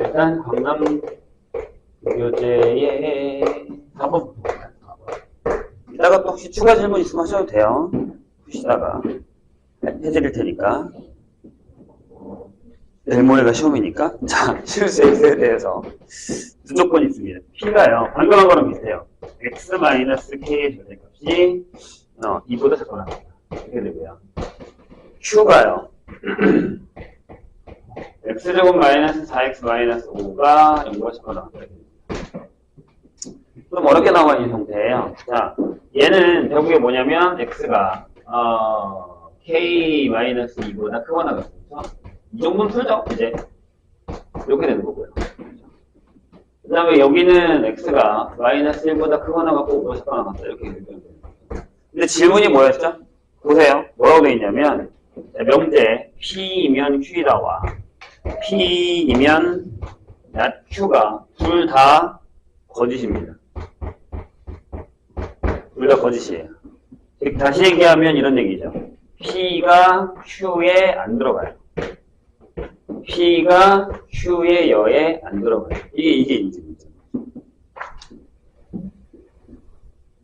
일단 광남교재의 4번부터 볼까요? 이따가 또 혹시 추가 질문 있으면 하셔도 돼요. 푸시다가 해드릴 테니까. 내일 모레가 시험이니까. 자, 실수 x에 대해서 두 조건이 있습니다. p가요, 방금 한 거랑 비슷해요. x-k의 절대값이 2보다 작거나 이렇게 되고요. q가요, x제곱 마이너스 4x 마이너스 5가 0보다 작거나 이렇게 됩니다. 좀 어렵게 나와 있는 형태예요. 자, 얘는 결국에 뭐냐면 x가 k-2보다 크거나 같습니다. 이 정도는 풀죠, 이제. 이렇게 되는 거고요. 그 다음에 여기는 x가 마이너스 1보다 크거나 같고 5보다 작거나 같다. 이렇게 되는 거예요. 근데 질문이 뭐였죠? 보세요. 뭐라고 되어 있냐면, 명제 p이면 q이다와 p이면 q가 둘 다 거짓입니다. 둘 다 거짓이에요. 즉, 다시 얘기하면 이런 얘기죠. p가 q에 안 들어가요. p가 q의 여에 안 들어가요. 이게 인지입니다.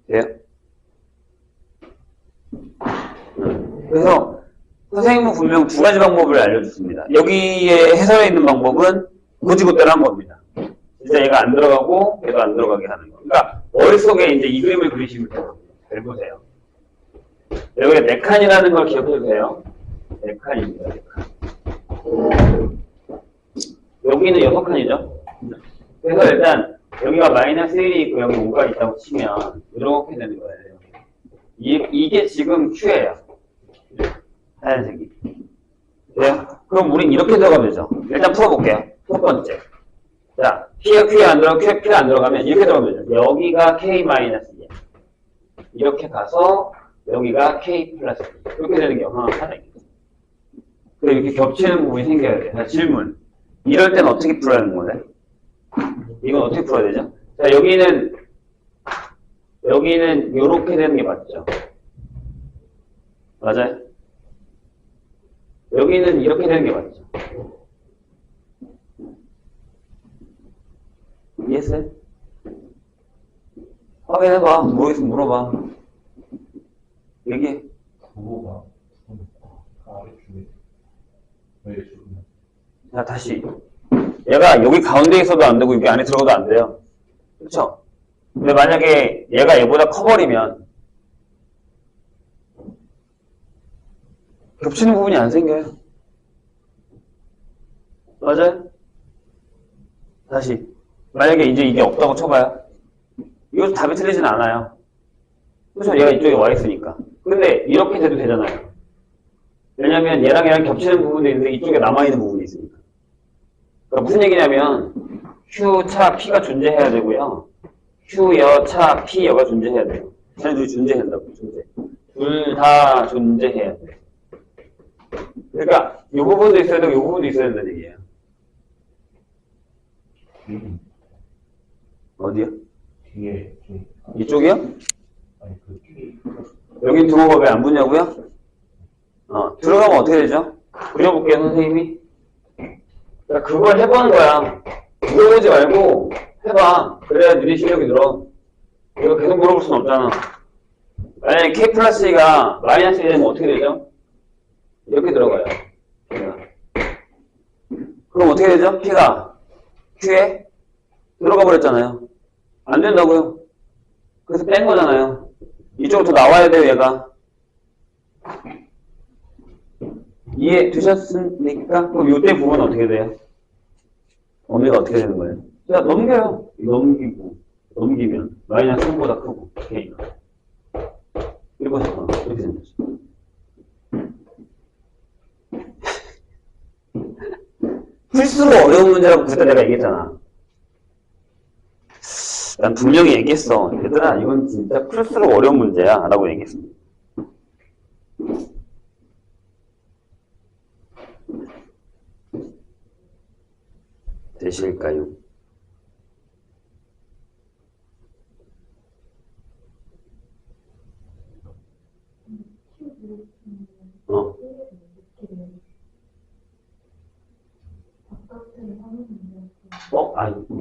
돼요? 그래서 선생님은 분명 두 가지 방법을 알려줬습니다. 여기에 해설에 있는 방법은 고지고대로 한 겁니다. 진짜 얘가 안 들어가고 얘도 안 들어가게 하는 거. 그러니까 머릿속에 이제 이 그림을 그리시면 돼요. 잘 보세요. 여기 4칸이라는 걸 기억해도 돼요. 4칸입니다. 4칸. 여기는 6칸이죠. 그래서 일단 여기가 마이너스 1이 있고 여기 5가 있다고 치면 이렇게 되는 거예요. 이게 지금 Q예요. 하얀색이. 그래요? 그럼 우린 이렇게 들어가면 되죠. 일단 풀어볼게요. 첫 번째. 자, P가 Q에 안 들어가면 P가 안 들어가면 이렇게 들어가면 되죠. 여기가 K-2. 이렇게 가서 여기가 K 플러스 이렇게 되는 경우가 하나 있겠죠. 그리고 이렇게 겹치는 부분이 생겨야 돼요. 자, 질문. 이럴 땐 어떻게 풀어야 하는 거네? 이건 어떻게 풀어야 되죠? 자, 여기는 이렇게 되는 게 맞죠? 맞아요? 여기는 이렇게 되는 게 맞죠? 이해했어요? 확인해봐. 모르겠으면 물어봐. 얘기해. 부모가 아래쪽에 왜 죽으면 자, 다시. 얘가 여기 가운데 있어도 안 되고 여기 안에 들어가도 안 돼요. 그렇죠? 근데 만약에 얘가 얘보다 커버리면 겹치는 부분이 안 생겨요. 맞아요? 다시. 만약에 이제 이게 없다고 쳐봐요. 이것도 답이 틀리진 않아요. 그렇죠? 얘가 이쪽에 와 있으니까. 근데 이렇게 돼도 되잖아요. 왜냐면 얘랑 겹치는 부분도 있는데 이쪽에 남아있는 부분이 있으니까. 그러니까 무슨 얘기냐면 Q차 P가 존재해야 되고요. Q여 차 P여가 존재해야 돼요. 쟤네들이 존재한다고. 존재. 둘 다 존재해야 돼요. 그러니까 이 부분도 있어야 되고 이 부분도 있어야 된다는 얘기예요. 어디요? 뒤에 좀 이쪽이요? 아니 그 뒤에 여긴 등호가 왜 안 붙냐고요? 들어가면 어떻게 되죠? 그려볼게요, 선생님이. 그러니까 그걸 해보는 거야. 물어보지 말고 해봐. 그래야 너네 실력이 늘어. 이거 계속 물어볼 순 없잖아. 만약에 K 플러스 2가 마이너스 1 되면 어떻게 되죠? 이렇게 들어가요. P가. 그럼 어떻게 되죠? P가 Q에 들어가 버렸잖아요. 안 된다고요. 그래서 뺀 거잖아요. 이쪽으로 더 나와야 돼요, 얘가. 이해 되셨습니까? 그럼 요때 부분은 어떻게 돼요? 어미가 어떻게 되는 거예요? 자, 넘겨요. 넘기면 마이너스 3보다 크고 K가. 이렇게 생겼어. 풀수록 어려운 문제라고 그때 내가 얘기했잖아. 난 분명히 얘기했어. 얘들아, 이건 진짜 풀수록 어려운 문제야. 라고 얘기했습니다. 되실까요?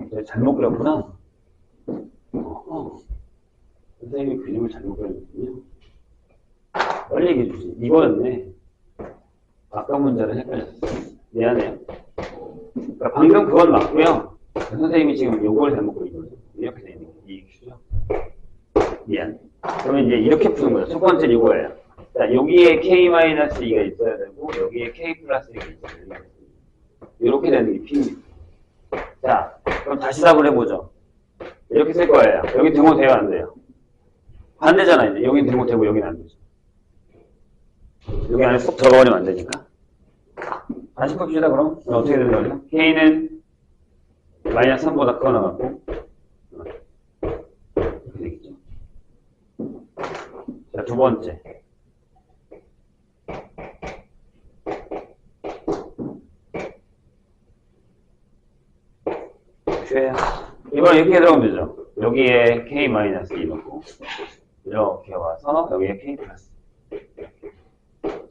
내가 잘못 그렸구나. 선생님이 그림을 잘못 그렸군요. 빨리 얘기해 주지. 이거였네. 아까 문제를 헷갈렸어. 미안해요. 그러니까 방금 그건 맞고요. 선생님이 지금 요걸 잘못 그린 거죠. 이렇게 돼 있는 게 이 큐죠. 미안. 그러면 이제 이렇게 푸는 거죠. 첫 번째는 이거예요. 자, 여기에 k-2가 있어야 되고, 여기에 k 플러스 2가 있어야 돼요. 이렇게 되는 게 P입니다. 자, 그럼 다시 답을 해보죠. 이렇게 쓸 거예요. 여기 등호 돼요, 안 돼요? 반대잖아요. 여기 등호 되고, 여기는 안 되죠. 여기 안에 쏙 들어가버리면 안 되니까. 다시 봅시다, 그럼. 어떻게 되는 거죠? K는 마이너스 3보다 크거나 같고, 이렇게 되겠죠. 자, 두 번째. 이번에 이렇게 들어가면 되죠. 여기에 K-2 넣고, 이렇게 와서 여기에 K 플러스.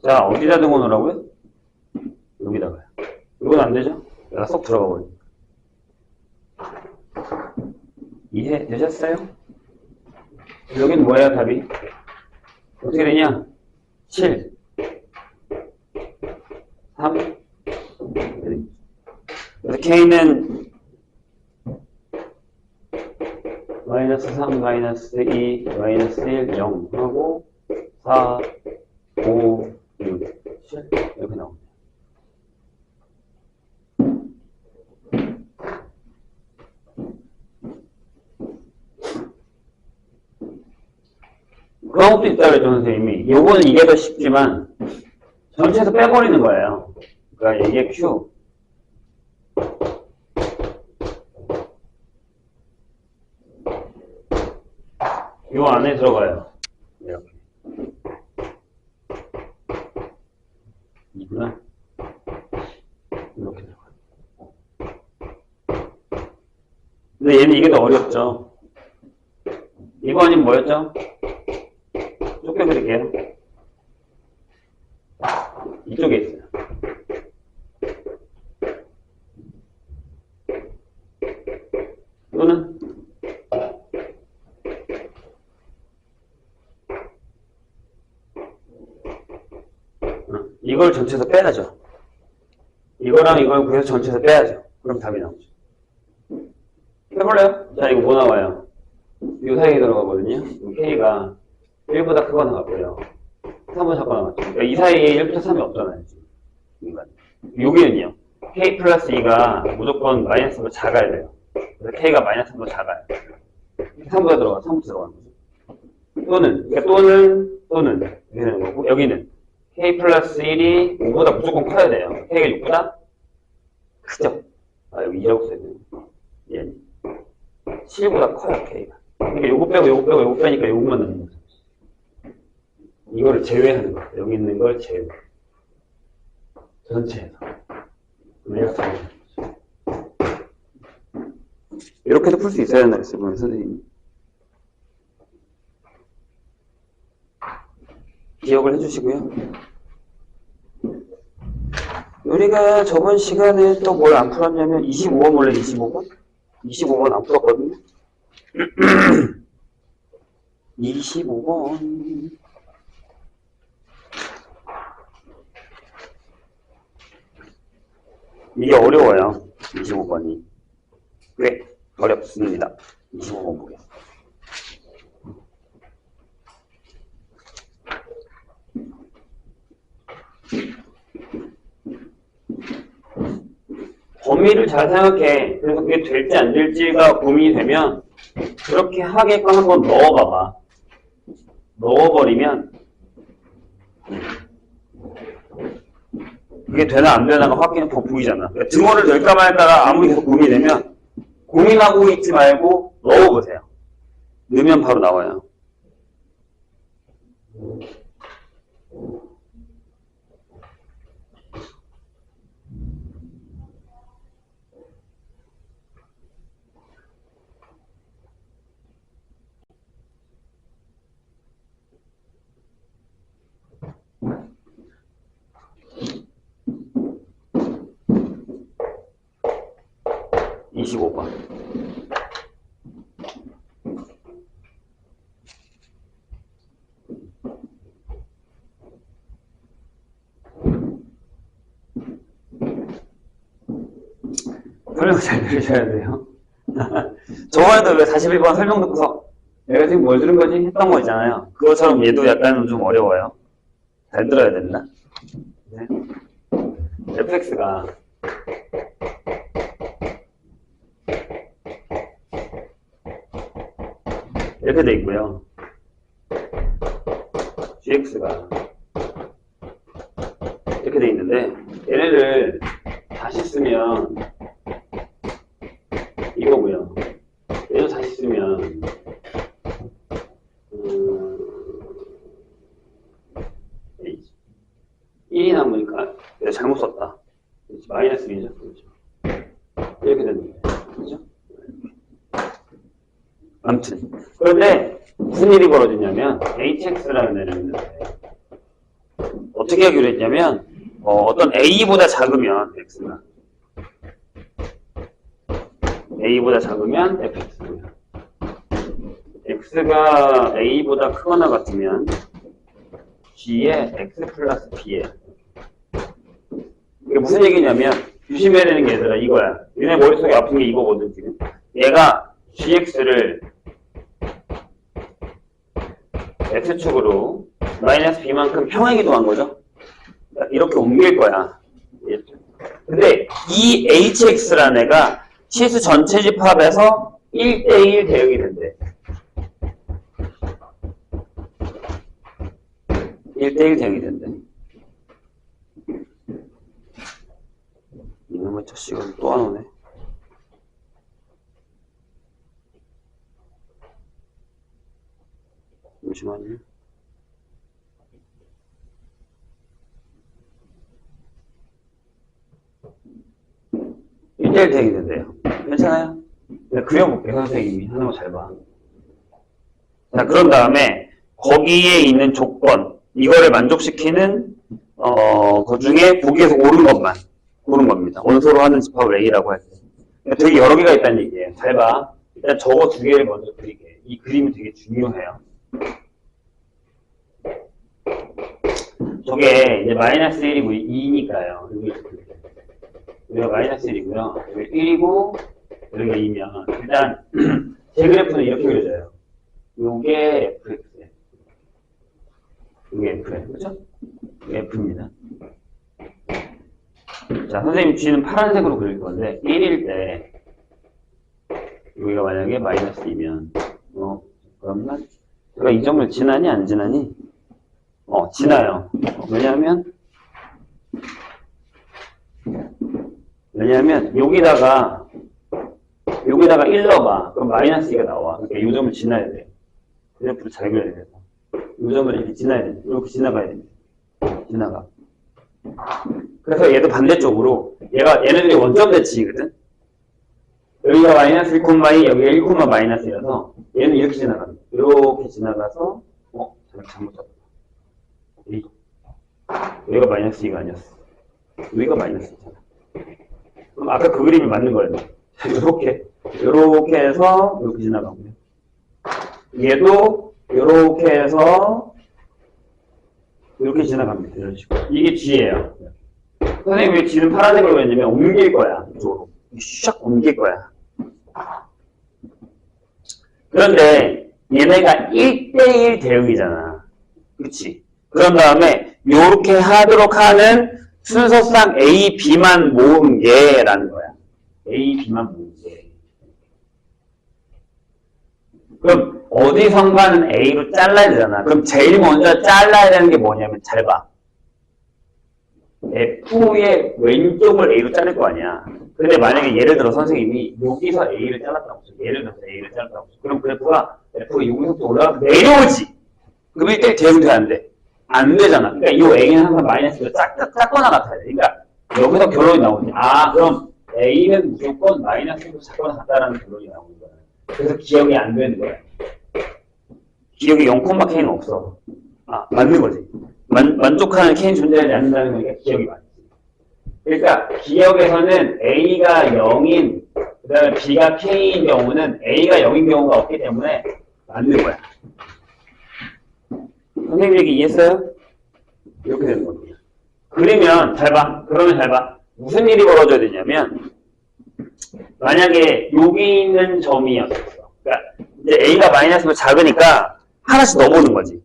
자, 어디다 등호 놓으라고요? 여기다가요. 이건 안 되죠? 내가 쏙 들어가 버리니까. 이해 되셨어요? 여긴 뭐예요, 답이? 어떻게 되냐? 7, 3. 그래서 K는 마이너스 3, 마이너스 2, 마이너스 1, 0 하고 4, 5, 6, 7 이렇게 나옵니다. 그런 것도 있다 그랬죠, 선생님이. 요거는 이게 더 쉽지만 전체에서 빼버리는 거예요. 그러니까 이게 Q. 요 안에 들어가요. 이렇게. 이구나. 이렇게 들어가요. 근데 얘는 이게 더 어렵죠. 이거 아니면 뭐였죠? 좁혀드릴게요. 이쪽에 있어요. 이거는 이걸 전체에서 빼야죠. 이거랑 이걸 구해서 전체에서 빼야죠. 그럼 답이 나오죠. 해볼래요? 자, 이거 뭐 나와요? 이 사이에 들어가거든요. K가 1보다 크거나 같고요. 3보다 작거나 같죠. 그러니까 이 사이에 1부터 3이 없잖아요. 지금. 여기는요. K 플러스 2가 무조건 마이너스보다 작아야 돼요. 그래서 K가 마이너스 3보다 작아요. 3보다 들어가, 3부터 들어가는 거죠. 또는, 이렇게 되는 거고, 여기는 K 플러스 1이 5보다 무조건 커야 돼요. K가 6보다 크죠? 여기 2라고 써야 돼요. 예. 7보다 커요, K가. 그러니까 요거 빼고 빼니까 요것만 넣는 거죠. 이거를 제외하는 거예요. 여기 있는 걸 제외. 전체에서. 이렇게도 풀 수 있어야 된다 그랬어요, 보면 선생님이. 기억을 해주시고요. 우리가 저번 시간에 또 뭘 안 풀었냐면 25번 원래 25번? 25번 안 풀었거든요. 25번 이게 어려워요. 25번이 꽤 어렵습니다. 25번 보겠습니다. 범위를 잘 생각해. 그래서 그게 될지 안 될지가 고민이 되면 그렇게 하게끔 한번 넣어봐봐. 넣어버리면 그게 되나 안 되나가 확실히 보이잖아. 그러니까 등호를 넣을까 말까가 아무리 계속 고민이 되면 고민하고 있지 말고 넣어보세요. 넣으면 바로 나와요. 25번. 설명 잘 들으셔야 돼요. 저번에도 왜 41번 설명 듣고서 내가 지금 뭘 들은 거지? 했던 거 있잖아요. 그것처럼 얘도 약간은 좀 어려워요. 잘 들어야 된다. 네. fx가 이렇게 돼 있고요. gx가 이렇게 돼 있는데 얘네를 다시 쓰면 이거고요. 얘도 다시 쓰면 1이 남으니까 내가 잘못 썼다. 마이너스 1이죠. 그렇죠. 이렇게 되는 거예요. 그렇죠? 아무튼 그런데 무슨 일이 벌어지냐면 hx라는 애를 있는데 어떻게 하기로 했냐면 어떤 a보다 작으면 x가 a보다 작으면 fx고요. x가 a보다 크거나 같으면 g에 x 플러스 b에 이게 무슨 얘기냐면 조심해야 되는 게 얘들아 이거야. 얘네 머릿속에 아픈 게 이거거든 지금. 얘가 gx를 x축으로 마이너스 b만큼 평행이동한 거죠. 이렇게 옮길 거야. 근데 이 hx라는 애가 치수 전체 집합에서 1대1 대응이 된대. 1대1 대응이 된대. 이놈의 첫 시간 또 안 오네. 잠시만요. 일대일 대응이 된대요. 괜찮아요? 내가 그려볼게요. 선생님이 하는 거 잘 봐. 자, 그런 다음에 거기에 있는 조건 이거를 만족시키는 그 중에 거기에서 고른 겁니다. 원소로 하는 집합을 A라고 할 때. 그러니까 되게 여러 개가 있다는 얘기예요. 잘 봐. 일단 저거 두 개를 먼저 그릴게요. 이 그림이 되게 중요해요. 저게 이제 마이너스 1이고 2니까요. 여기가 마이너스 1이고요. 여기 1이고 여기가 2면 일단 제 그래프는 이렇게 그려져요. 요게 fx, 요게 f예요. 그렇죠? 요게 f입니다. 자, 선생님 G는 파란색으로 그릴 건데 1일 때 여기가 만약에 마이너스 2면 그러면 제가 이 점을 지나니 안 지나니? 지나요. 왜냐하면 여기다가 1 넣어봐. 그럼 마이너스 2가 나와. 그러니까 이 점을 지나야 돼. 그래프를 잘 그려야 돼서. 이 점을 이렇게 지나야 돼. 이렇게 지나가야 돼. 지나가. 그래서 얘도 반대쪽으로 얘네들이 원점 대칭이거든. 여기가 마이너스 1,2, 여기가 1, 마이너스여서 얘는 이렇게 지나갑니다. 이렇게 지나가서 잘못 잡았다. 여기가 마이너스 2가 아니었어. 여기가 마이너스 2잖아. 그럼 아까 그 그림이 맞는 거예요. 요렇게 해서 이렇게 지나가고요. 얘도 요렇게 해서 이렇게 지나갑니다. 이런 식으로. 이게 G예요. 선생님 왜 G는 파란색으로 했냐면 옮길 거야. 이쪽으로. 샥 옮길 거야. 그런데 얘네가 1대1 대응이잖아. 그치? 그런 다음에 요렇게 하도록 하는 순서상 A, B만 모은 게라는 거야. A, B만 모은 게. 그럼 어디선가는 A로 잘라야 되잖아. 그럼 제일 먼저 잘라야 되는 게 뭐냐면 잘 봐. F의 왼쪽을 A로 자를 거 아니야. 근데 만약에 예를 들어 선생님이 여기서 A를 잘랐다고 쳐. 예를 들어서 A를 잘랐다고 쳐. 그럼 그래프가 F가 여기서부터 올라가서 내려오지. 그럼 1대1 대응돼야 안 돼. 안 되잖아. 그러니까 이 A는 항상 마이너스가 작거나 같아야 돼. 그러니까 여기서 결론이 나오지. 그럼 A는 무조건 마이너스로 작거나 같다라는 결론이 나오는 거야. 그래서 기억이 안 되는 거야. 기억이 0,K는 없어. 맞는 거지. 만족하는 K는 존재하지 않는다는 거니까 기억이 맞지. 그러니까 기억에서는 A가 0인 그 다음에 B가 K인 경우는 A가 0인 경우가 없기 때문에 맞는 거야. 선생님 얘기 이해했어요? 이렇게 되는 겁니다. 그러면 잘 봐. 그러면 잘 봐. 무슨 일이 벌어져야 되냐면 만약에 여기 있는 점이었어. 그러니까 이제 A가 마이너스가 작으니까 하나씩 넣어보는 거지.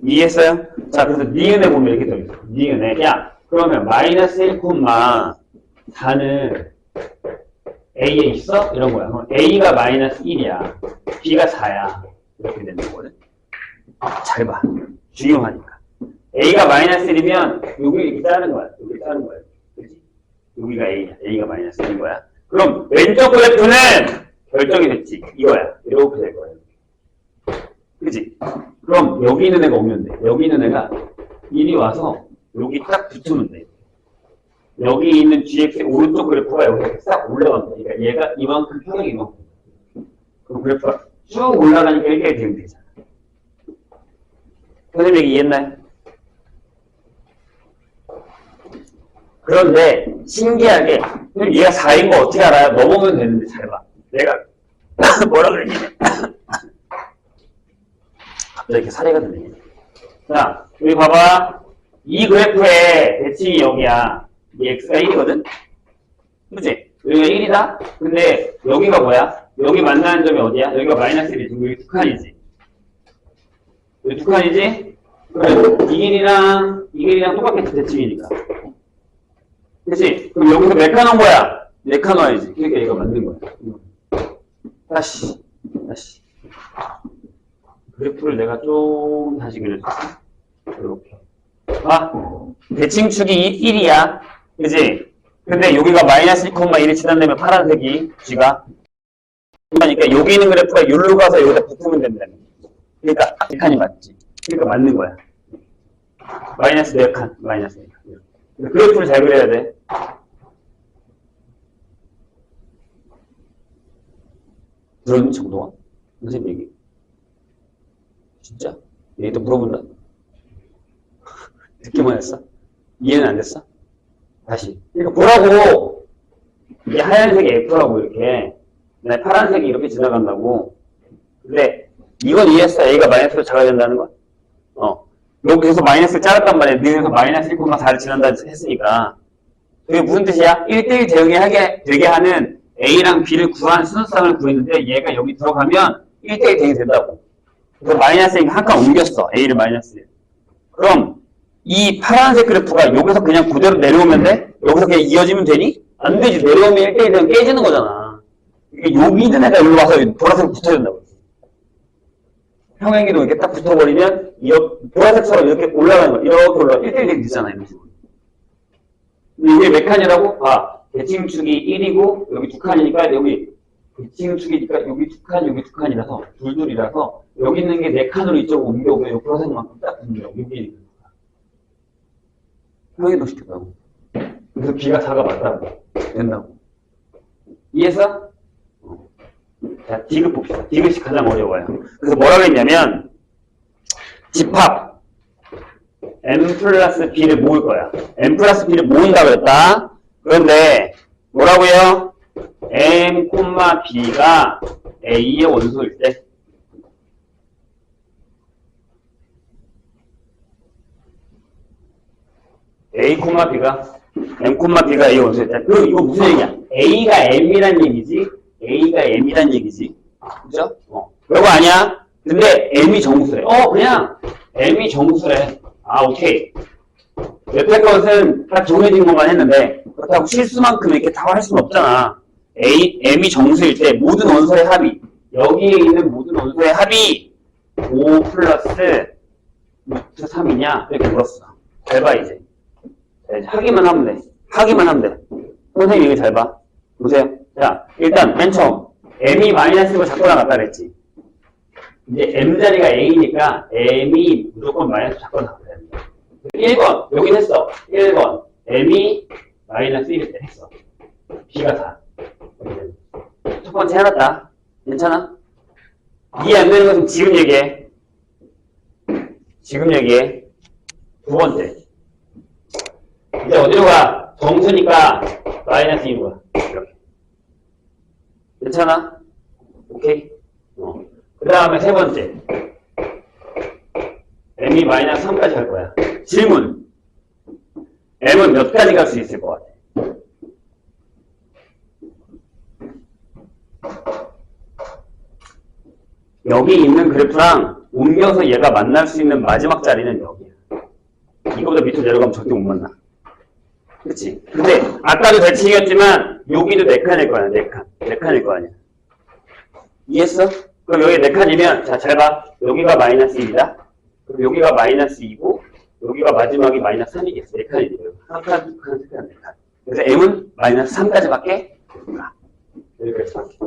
이해했어요? 자, 그래서 니은에 보면 이렇게 돼 있어. 니은에. 야, 그러면 마이너스 1,4는 A에 있어? 이런 거야. 그럼 A가 마이너스 1이야. B가 4야. 이렇게 되는 거거든. 잘 봐. 중요하니까. A가 마이너스 1이면 여기 이렇게 짜는 거야. 여기 짜는 거야. 그치? 여기가 A야. A가 마이너스 1인 거야. 그럼 왼쪽 그래프는 결정이 됐지. 이거야. 이렇게 될 거야. 그치? 그럼 여기 있는 애가 오면 돼. 여기 있는 애가 1이 와서 여기 딱 붙으면 돼. 여기 있는 GX의 오른쪽 그래프가 여기서 싹 올라간다. 그러니까 얘가 이만큼 평행이 이만큼. 그럼 그래프가 쭉 올라가니까 이렇게 되면 되잖아. 선생님 얘기 이해했나요? 그런데 신기하게 얘가 4인 거 어떻게 알아요? 넘어오면 되는데 잘 봐. 내가 뭐라 그랬냐면 갑자기 이렇게 사례가 들리네. 자, 여기 봐봐. 이 그래프의 대칭이 여기야. 이 x가 1이거든? 그치? 여기가 1이다? 근데 여기가 뭐야? 여기 만나는 점이 어디야? 여기가 마이너스 1이지. 여기 두 칸이지. 여기 두 칸이지? 그래, 이 길이랑 똑같겠지, 대칭이니까. 그치? 그럼 여기서 몇 칸 온 거야? 4칸 와야지. 그러니까 얘가 맞는 거야. 다시. 그래프를 내가 좀 다시 그려줄게. 이렇게. 아, 대칭축이 1이야. 그지? 근데 여기가 마이너스 1,1이 지난다면 파란색이, G가. 그러니까 여기 있는 그래프가 여기로 가서 여기다 붙으면 된다는 거야. 그러니까 1칸이 맞지. 그러니까 맞는 거야. 마이너스 4칸, 마이너스 4칸. 그래프를 잘 그려야 돼. 그런 정도가? 선생님 얘기. 진짜? 얘도 물어본다. 듣기만 했어? 이해는 안 됐어? 다시. 그러니까 보라고. 이게 하얀색이 F라고 이렇게. 네, 파란색이 이렇게 지나간다고. 근데 이건 이해했어. A가 마이너스로 작아야 된다는 거. 여기서 마이너스를 짜랐단 말이야. 너에서 마이너스 1,4를 지난다 했으니까. 그게 무슨 뜻이야? 1대1 대응이 되게 하는 A랑 B를 구한 순서상을 구했는데 얘가 여기 들어가면 1대1 대응이 된다고. 그래서 마이너스 1 한 칸 옮겼어. A를 마이너스 1. 그럼 이 파란색 그래프가 여기서 그냥 그대로 내려오면 돼? 여기서 그냥 이어지면 되니? 안 되지. 내려오면 1대1 대응 깨지는 거잖아. 여기 있는 애가 여기 와서 보라색 붙어야 된다고. 평행기도 이렇게 딱 붙어버리면 보라색처럼 이렇게 올라가는 거야. 이렇게 올라가 1대1 대응 되잖아. 이런 식으로. 이게 몇 칸이라고? 아, 대칭축이 1이고 여기 두 칸이니까 여기 대칭축이니까 여기 두 칸, 여기 두 칸이라서 둘둘이라서 여기 있는 게 네 칸으로 이쪽으로 옮겨오면 요 보라색만큼 딱 붙는 거야. 여기 있는 거야. 평행도 시켰다고. 그래서 B가 4가 맞다고. 된다고. 이해했어? 자, 디귿 봅시다. 디귿이 가장 어려워요. 그래서 뭐라고 했냐면 집합 M 플러스 B를 모을 거야. M 플러스 B를 모은다 그랬다. 그런데 뭐라고요? M, B가 A의 원소일 때 A, B가 M, B가 A의 원소일 때 그럼 이거 무슨 얘기야? A가 M이란 얘기지 A가 M이란 얘기지 그죠? 별거 아니야? 근데 M이 정수래. 그냥 M이 정수래. 아, 오케이. 옆에 것은 딱 정해진 것만 했는데 그렇다고 실수만큼 이렇게 다 할 수는 없잖아. M이 정수일 때 모든 원소의 합이 여기에 있는 모든 원소의 합이 5 플러스 루트 3이냐? 이렇게 물었어. 잘 봐 이제. 하기만 하면 돼. 하기만 하면 돼. 선생님 이거 잘 봐. 보세요. 자, 일단 맨 처음 M이 마이너스로 자꾸 나갔다 그랬지. 이제 M 자리가 A니까 M이 무조건 마이너스 자꾸 나갔다 됩니다. 1번 여긴 했어. 1번 M이 마이너스 1일 때 했어. B가 4. 첫 번째 해놨다. 괜찮아? 이해 안 되는 것은 지금 얘기해. 지금 얘기해. 두 번째. 이제 어디로 가? 정수니까 마이너스 2인 거야. 이렇게. 괜찮아? 오케이? 그 다음에 세 번째. m이 마이너스 3까지 갈 거야. 질문. m은 몇 가지 갈 수 있을 것 같아? 여기 있는 그래프랑 옮겨서 얘가 만날 수 있는 마지막 자리는 여기야. 이거보다 밑으로 내려가면 절대 못 만나. 그치? 근데 아까도 대칭이었지만 여기도 4칸일 거야. 4칸. 4칸일 거 아니야. 이해했어? 그럼 여기 4칸이면 자, 잘 봐. 여기가 마이너스 1이다. 그럼 여기가 마이너스 2고 여기가 마지막이 마이너스 3이겠어. 4칸이니까. 한 칸, 두 칸, 세 칸, 4칸. 그래서 m은 마이너스 3까지밖에 못 가. 여기까지밖에.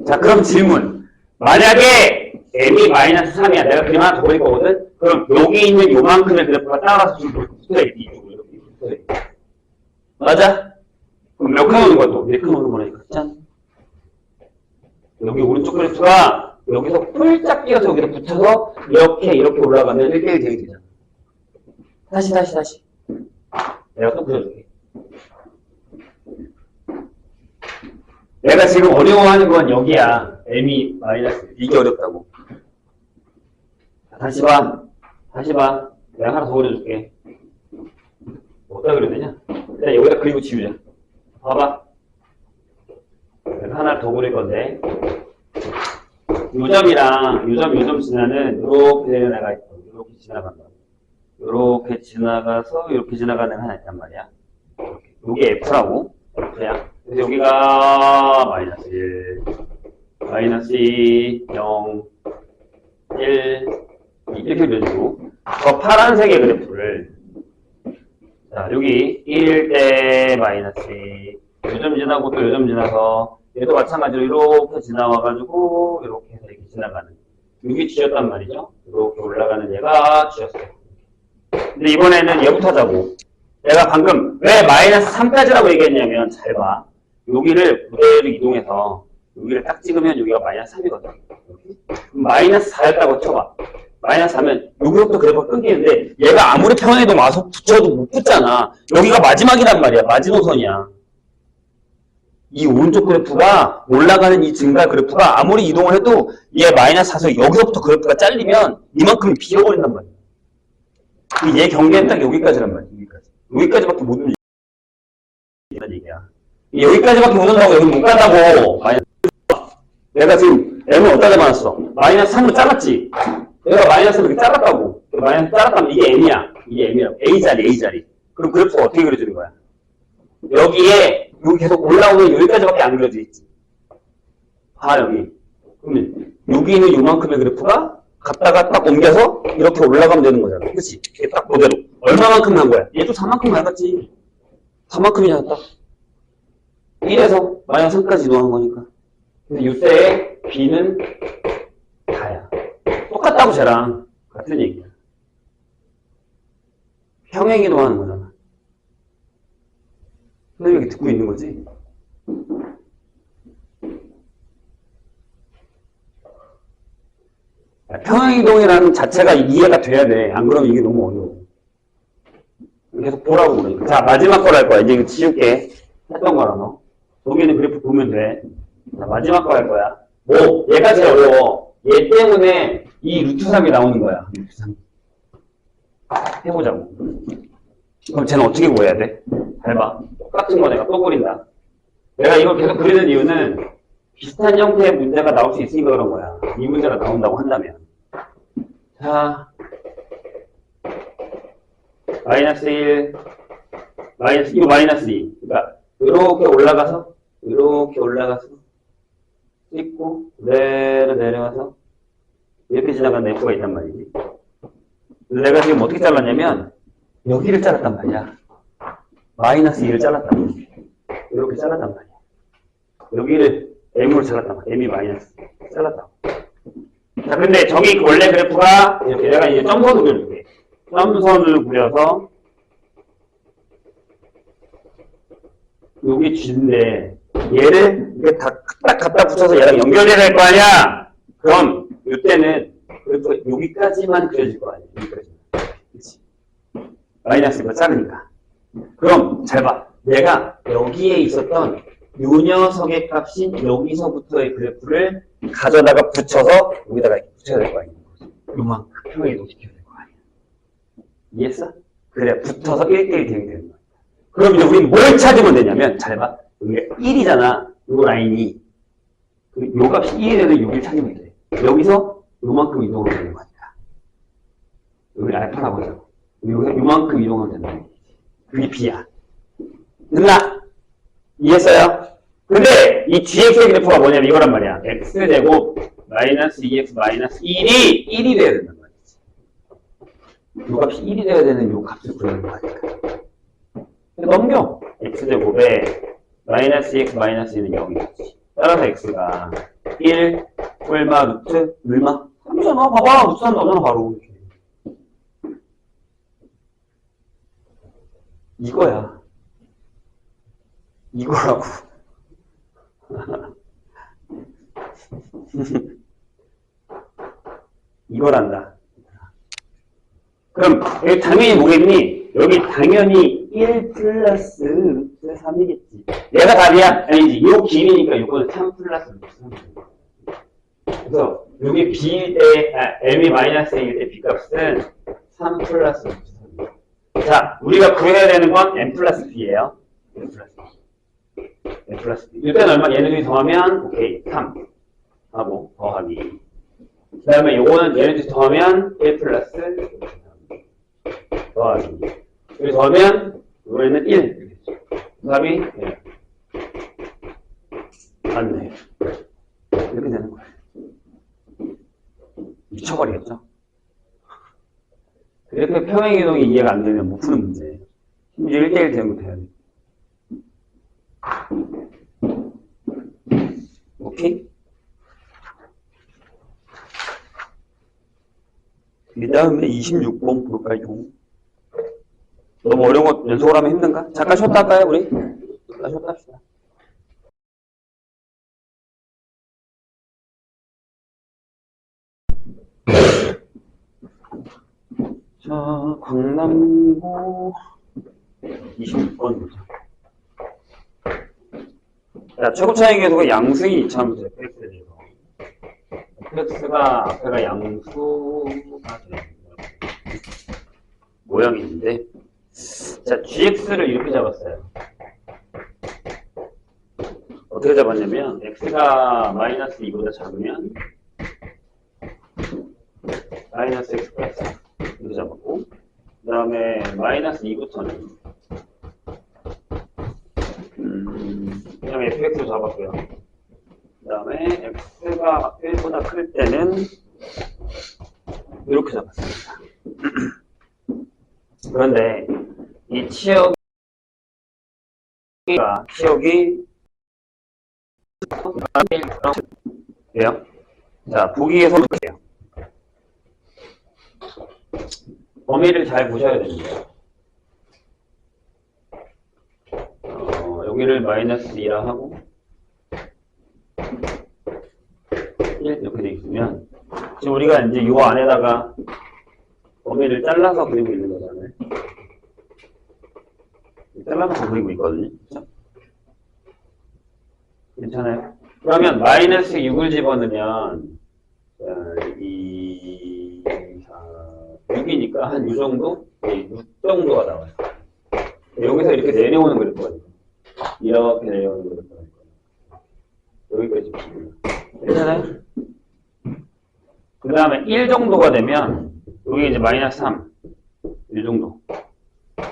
자, 그럼 질문. 만약에 m이 마이너스 3이야. 내가 그림 하나 더 그릴 거거든? 그럼 여기 있는 요만큼의 그래프가 따라서 좀 붙어있지. 이쪽으로 붙어있지. 맞아? 그럼 몇 칸 오는 거야 또? 4칸 오는 거라니까. 짠. 여기 오른쪽 그래프가 여기서 폴짝 끼어서 여기서 붙어서 이렇게 올라가면 1대1 되게 되잖아. 다시. 내가 또 그려줄게. 내가 지금 어려워하는 건 여기야. m이 마이너스. 이게 어렵다고. 다시 봐. 내가 하나 더 그려줄게. 어디다 그려야 되냐? 일단 여기다 그리고 지우자. 봐봐. 내가 하나 더 그릴 건데. 요점 지나는 이렇게 되는 애가 있어. 이렇게 지나간다. 이렇게 지나가서 이렇게 지나가는 애가 하나 있단 말이야. 이게 F라고. F야. 그래서 여기가 마이너스 1, 마이너스 2, 0, 1, 이렇게 그려주고, 저 파란색의 그래프를, 자, 여기 1대 마이너스 2, 요점 지나고 또 요점 지나서, 얘도 마찬가지로 이렇게 지나와가지고, 이렇게 해서 이렇게 지나가는. 여기 쥐었단 말이죠? 이렇게 올라가는 얘가 쥐었어요. 근데 이번에는 얘부터 하자고. 내가 방금 왜 마이너스 3까지라고 얘기했냐면, 잘 봐. 여기를 그대로 이동해서, 여기를 딱 찍으면 여기가 마이너스 3이거든. 그럼 마이너스 4였다고 쳐봐. 마이너스 4면 여기서부터 그래프가 끊기는데 얘가 아무리 평행이동 와서 붙여도 못 붙잖아. 여기가 마지막이란 말이야. 마지노선이야. 이 오른쪽 그래프가 올라가는 이 증가 그래프가 아무리 이동을 해도 얘 마이너스 4서 여기서부터 그래프가 잘리면 이만큼 비어버린단 말이야. 얘 경계는 딱 여기까지란 말이야. 여기까지밖에 못 오는 얘기야. 여기까지밖에 못 온다고 여기 못 간다고. 내가 지금 m을 어디다 잡아놨어? 마이너스 3으로 잘랐지? 내가 마이너스 3을 이렇게 잘랐다고. 마이너스 잘랐다면 이게 m이야. 이게 m이라고. A자리. 그럼 그래프가 어떻게 그려지는 거야? 여기 계속 올라오면 여기까지밖에 안 그려져 있지. 봐, 여기. 그러면 여기 있는 요만큼의 그래프가 갔다가 딱 옮겨서 이렇게 올라가면 되는 거잖아. 그치? 이게 딱 그대로. 얼마만큼 간 거야? 얘도 4만큼 밟았지. 4만큼이잖아, 딱. 1에서 마이너스 3까지 이동한 거니까. 근데 이때의 b는 다야. 똑같다고 쟤랑 같은 얘기야. 평행 이동하는 거잖아. 선생님이 듣고 있는 거지? 평행 이동이라는 자체가 이해가 돼야 돼. 안 그러면 이게 너무 어려워. 계속 보라고 그러니까. 자, 마지막 걸 할 거야. 이제 이거 지울게. 했던 거라 너. 여기는 그래프 보면 돼. 자, 마지막 거 할 거야. 뭐, 얘가 제일 어려워. 얘 때문에 이 루트 3이 나오는 거야. 루트 3. 해보자고. 그럼 쟤는 어떻게 구해야 돼? 잘 봐. 똑같은 거 내가 또 그린다. 내가 이걸 계속 그리는 이유는 비슷한 형태의 문제가 나올 수 있으니까 그런 거야. 이 문제가 나온다고 한다면. 자, 마이너스 1, 이거 마이너스 2. 그러니까, 이렇게 올라가서, 찍고, 그대로 내려가서, 이렇게 지나가는 F가 있단 말이지. 근데 내가 지금 어떻게 잘랐냐면, 여기를 잘랐단 말이야. 마이너스 2를 잘랐단 말이야. 이렇게 잘랐단 말이야. 여기를 M으로 잘랐단 말이야. M이 마이너스 잘랐다고. 자, 근데 저기 원래 그래프가, 이렇게 내가 이제 점선을 그려줄게. 점선을 그려서, 여기 G인데, 얘를 이렇게 딱 갖다 붙여서 얘랑 연결해야 될 거 아니야? 그럼, 이때는, 그래프가 여기까지만 그려질 거 아니야? 여기까지만. 그치? 마이너스가 작으니까. 그럼 잘 봐. 내가 여기에 있었던 요 녀석의 값인 여기서부터의 그래프를 가져다가 붙여서 여기다가 이렇게 붙여야 될 거 아니야. 요만큼 평행 이동시켜야 될 거 아니야. 이해했어? 그래, 붙어서 1대1 대응이 되는 거야. 그럼 이제 우리 뭘 찾으면 되냐면, 잘 봐. 여기가 1이잖아. 요 라인이. 요 값이 1이 되는 여기를 찾으면 돼. 여기서 요만큼 이동을 되는 거니까. 여기 알파라고 하자고. 여기서 요만큼 이동하면 된다. 그게 B야. 됐나? 이해했어요? 근데 이 gx의 그래프가 뭐냐면 이거란 말이야. x제곱 마이너스 2x 마이너스 1이 1이 돼야 된단 말이지. 요 값이 1이 돼야 되는 요 값을 구하는 거니까. 넘겨. x제곱에 마이너스 2x 마이너스 1은 0이지. 따라서 x가 1 얼마 루트 얼마? 3이잖아. 봐봐. 루트 3 나오잖아 바로. 이거야. 이거라고. 이거란다. 그럼 여기 당연히 뭐겠니? 여기 당연히 1 플러스 루트 3이겠지. 얘가 답이야? 아니지. 요 길이니까 요거는 3 플러스 루트 3. 그래서 여기 B일 때, M이 마이너스 1일 때 B값은 3 플러스 루트 3. 자, 우리가 구해야 되는 건 M 플러스 B예요. M 플러스 B. M 플러스 B. 이때는 얼마? 얘네 둘이 더하면, 오케이, 3. 하고, 더하기. 그 다음에 요거는 얘네 둘이 더하면 1 플러스 더하기. 여기 더하면, 이번에는 1. 그 답이, 예. 맞네. 이렇게 되는 거예요. 미쳐버리겠죠? 이렇게 평행이동이 이해가 안 되면 못 푸는 문제예요. 심지어 1대1 되는 것도 해야 돼. 오케이? 그 다음에 26번 볼까요? 너무 어려운 거 연속을 하면 힘든가? 잠깐 쉬었다 할까요, 우리? 잠깐 쉬었다 합시다. 자, 광남고 26번 보자. 자, 최고 차이 계속은 양수인 이차함수 fx에 대해서. fx가 앞에가 양수가 되는 모양인데, 자, gx를 이렇게 잡았어요. 어떻게 잡았냐면, x가 마이너스 2보다 작으면, 마이너스 x 플러스 이렇게 잡았고, 그 다음에 마이너스 2부터는 그 다음에 fx로 잡았고요. 그 다음에 x가 1보다 클 때는 이렇게 잡았습니다. 그런데 이 치역이 돼요? 자, 보기에서 볼게요. 범위를 잘 보셔야 됩니다. 여기를 마이너스 2라 하고 1 이렇게 되어 있으면 지금 우리가 이제 요 안에다가 범위를 잘라서 그리고 있는 거잖아요. 잘라서 그리고 있거든요. 그렇죠? 괜찮아요? 그러면 마이너스 6을 집어넣으면 6이니까 한 이 정도? 6 정도가 나와요. 여기서 이렇게 내려오는 그래프거든요. 이렇게 내려오는 그래프거든요. 여기까지 비교해요. 괜찮아요? 그 다음에 1 정도가 되면 여기 이제 마이너스 3 1 정도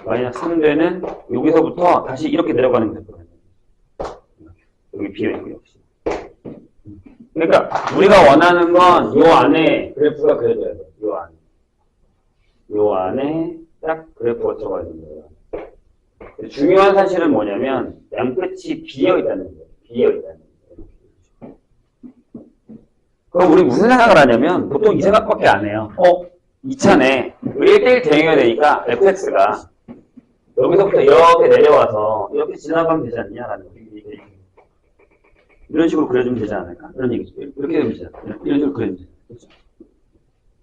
마이너스 3 되는 여기서부터 다시 이렇게 내려가는 그래프거든요. 여기 비어있고 역시. 그러니까 우리가 원하는 건 요 안에 그래프가 그려져야 돼요. 요 안에. 요 안에 딱 그래프가 들어가야 됩니다. 중요한 사실은 뭐냐면 양끝이 비어있다는 거예요. 비어있다는 거예요. 그럼 우리 무슨 생각을 하냐면 보통 이 생각밖에 안 해요. 이 차네 1대1 대응해야 되니까 fx가 여기서부터 이렇게 내려와서 이렇게 지나가면 되지 않냐라는 거예요. 이런 식으로 그려주면 되지 않을까? 이런 얘기죠. 이렇게 되면 되지 않을까? 이런 식으로 그려주면 되지 않을까? 그렇죠?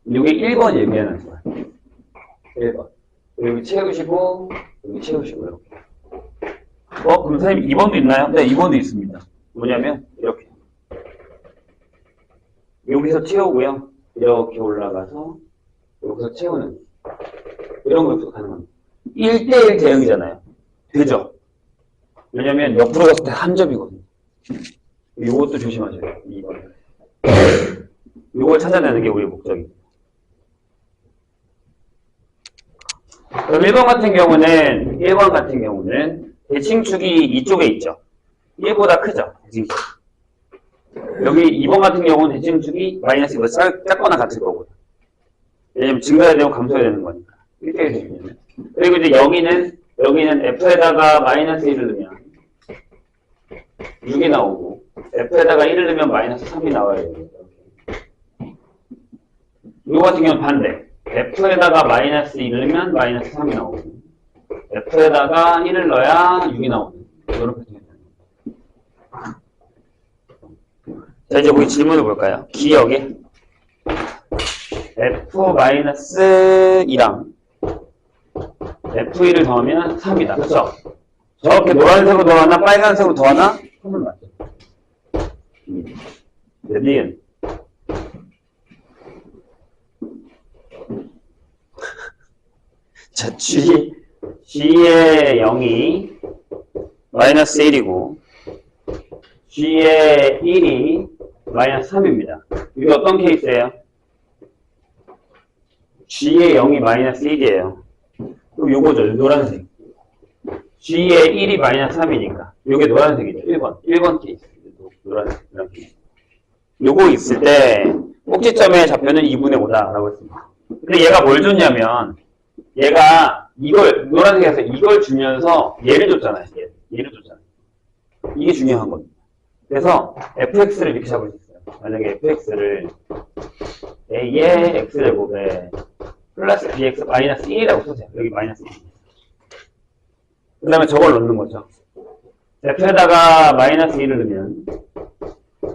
이게 1번 얘기하는 거야. 1번. 여기 채우시고, 여기 채우시고, 이렇게. 그럼 선생님 2번도 있나요? 네, 2번도 있습니다. 뭐냐면, 이렇게. 여기서 채우고요. 이렇게 올라가서, 여기서 채우는. 이런 것도 가능합니다. 1대1 대응이잖아요. 되죠? 왜냐면 옆으로 갔을 때 한 점이거든요. 요것도 조심하셔야 돼요. 2번. 요걸 찾아내는 게 우리 목적입니다. 그럼 1번 같은 경우는 대칭축이 이쪽에 있죠. 1보다 크죠. 대칭축. 여기 2번 같은 경우는 대칭축이 마이너스 1보다 작거나 같을 거고요. 왜냐면 증가해야 되고 감소해야 되는 거니까. 1대1 대칭이면. 그리고 이제 여기는 F에다가 마이너스 1을 넣으면 6이 나오고, F에다가 1을 넣으면 마이너스 3이 나와야 돼요. 이거 같은 경우는 반대. F에다가 마이너스 1을 넣으면 마이너스 3이 나오고, F에다가 1을 넣어야 6이 나오는 이런 패턴입니다. 자, 이제 우리 질문을 볼까요? 기억에 F-2랑 F1을 더하면 3이다. 그쵸? 저렇게 노란색으로 더하나 빨간색으로 더하나? 3은 맞죠. 니은. 자, G의 0이 마이너스 1이고, G의 1이 마이너스 3입니다. 이게 어떤 케이스예요? G의 0이 마이너스 1이에요. 그럼 요거죠, 노란색. G의 1이 마이너스 3이니까. 요게 노란색이죠. 1번 케이스. 노란색. 요거 있을 때, 꼭지점의 좌표는 2분의 5다라고 했습니다. 근데 얘가 뭘 줬냐면, 얘가 노란색에서 이걸 주면서 얘를 줬잖아요. 얘를 줬잖아요. 이게 중요한 겁니다. 그래서 fx를 이렇게 잡을 수 있어요. 만약에 fx를 a의 x제곱에 플러스 bx 마이너스 1이라고 쓰세요. 여기 마이너스 1. 그 다음에 저걸 넣는 거죠. f에다가 마이너스 1을 넣으면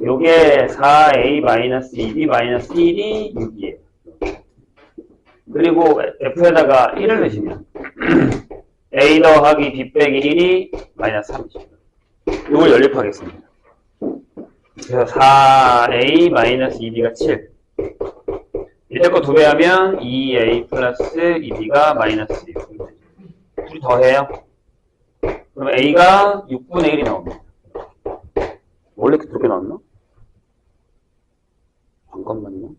요게 4a 마이너스 2b 마이너스 1이 6이에요. 그리고 f에다가 1을 넣으시면 a 더하기 b 빼기 1이 마이너스 3이죠. 이걸 연립하겠습니다. 그래서 4a 마이너스 2b가 7. 밑에 거 2배 하면 2a 플러스 2b가 마이너스 6. 둘이 더해요. 그럼 a가 6분의 1이 나옵니다. 원래 그렇게 나왔나? 잠깐만요.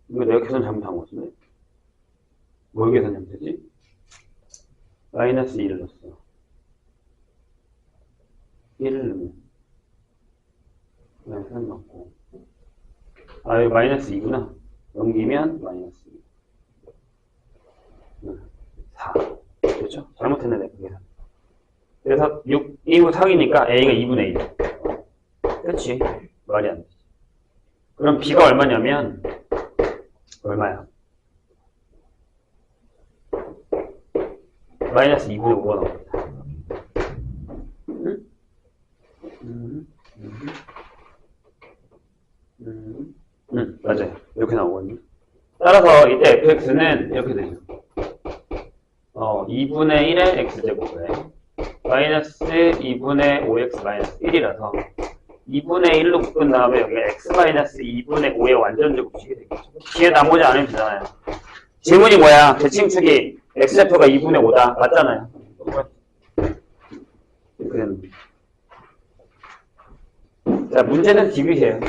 이거 내가 계산 잘못한 것 같은데? 뭘 계산 잘못했지? 마이너스 1을 넣었어. 1을 넣으면 마이너스 3 넣고, 여기 마이너스 2구나. 넘기면 마이너스 2. 4. 그렇죠? 잘못했네, 내가 계산. 그래서 6, 2분 4이니까 A가 2분의 1. 그렇지. 말이 안 되지. 그럼 B가 얼마냐면, 얼마야? 마이너스 2분의 5가 나옵니다. 맞아요. 이렇게 나오거든요. 따라서 이때 fx는 이렇게 되죠. 2분의 1의 x제곱에 마이너스 2분의 5x 마이너스 1이라서 2분의 1로 묶은 다음에 여기가 x 마이너스 2분의 5의 완전 제곱식이 되겠죠. 뒤에 나머지 안 해도 되잖아요. 질문이 뭐야? 대칭축이 x좌표가 2분의 5다. 맞잖아요. 이렇게 되는 거죠. 자, 문제는 디귿이에요.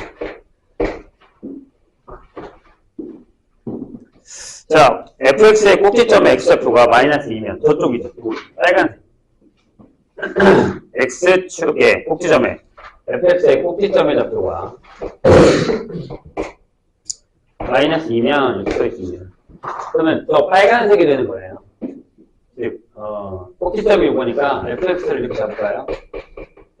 자, fx의 꼭지점의 x좌표가 마이너스 2면 저쪽이죠. 빨간색. x축의 꼭지점에 fx의 꼭지점의 좌표가 마이너스 2면 이렇게 써 있습니다. 그러면 저 빨간색이 되는 거예요. 즉, 꼭지점이 이거니까 fx를 이렇게 잡을까요?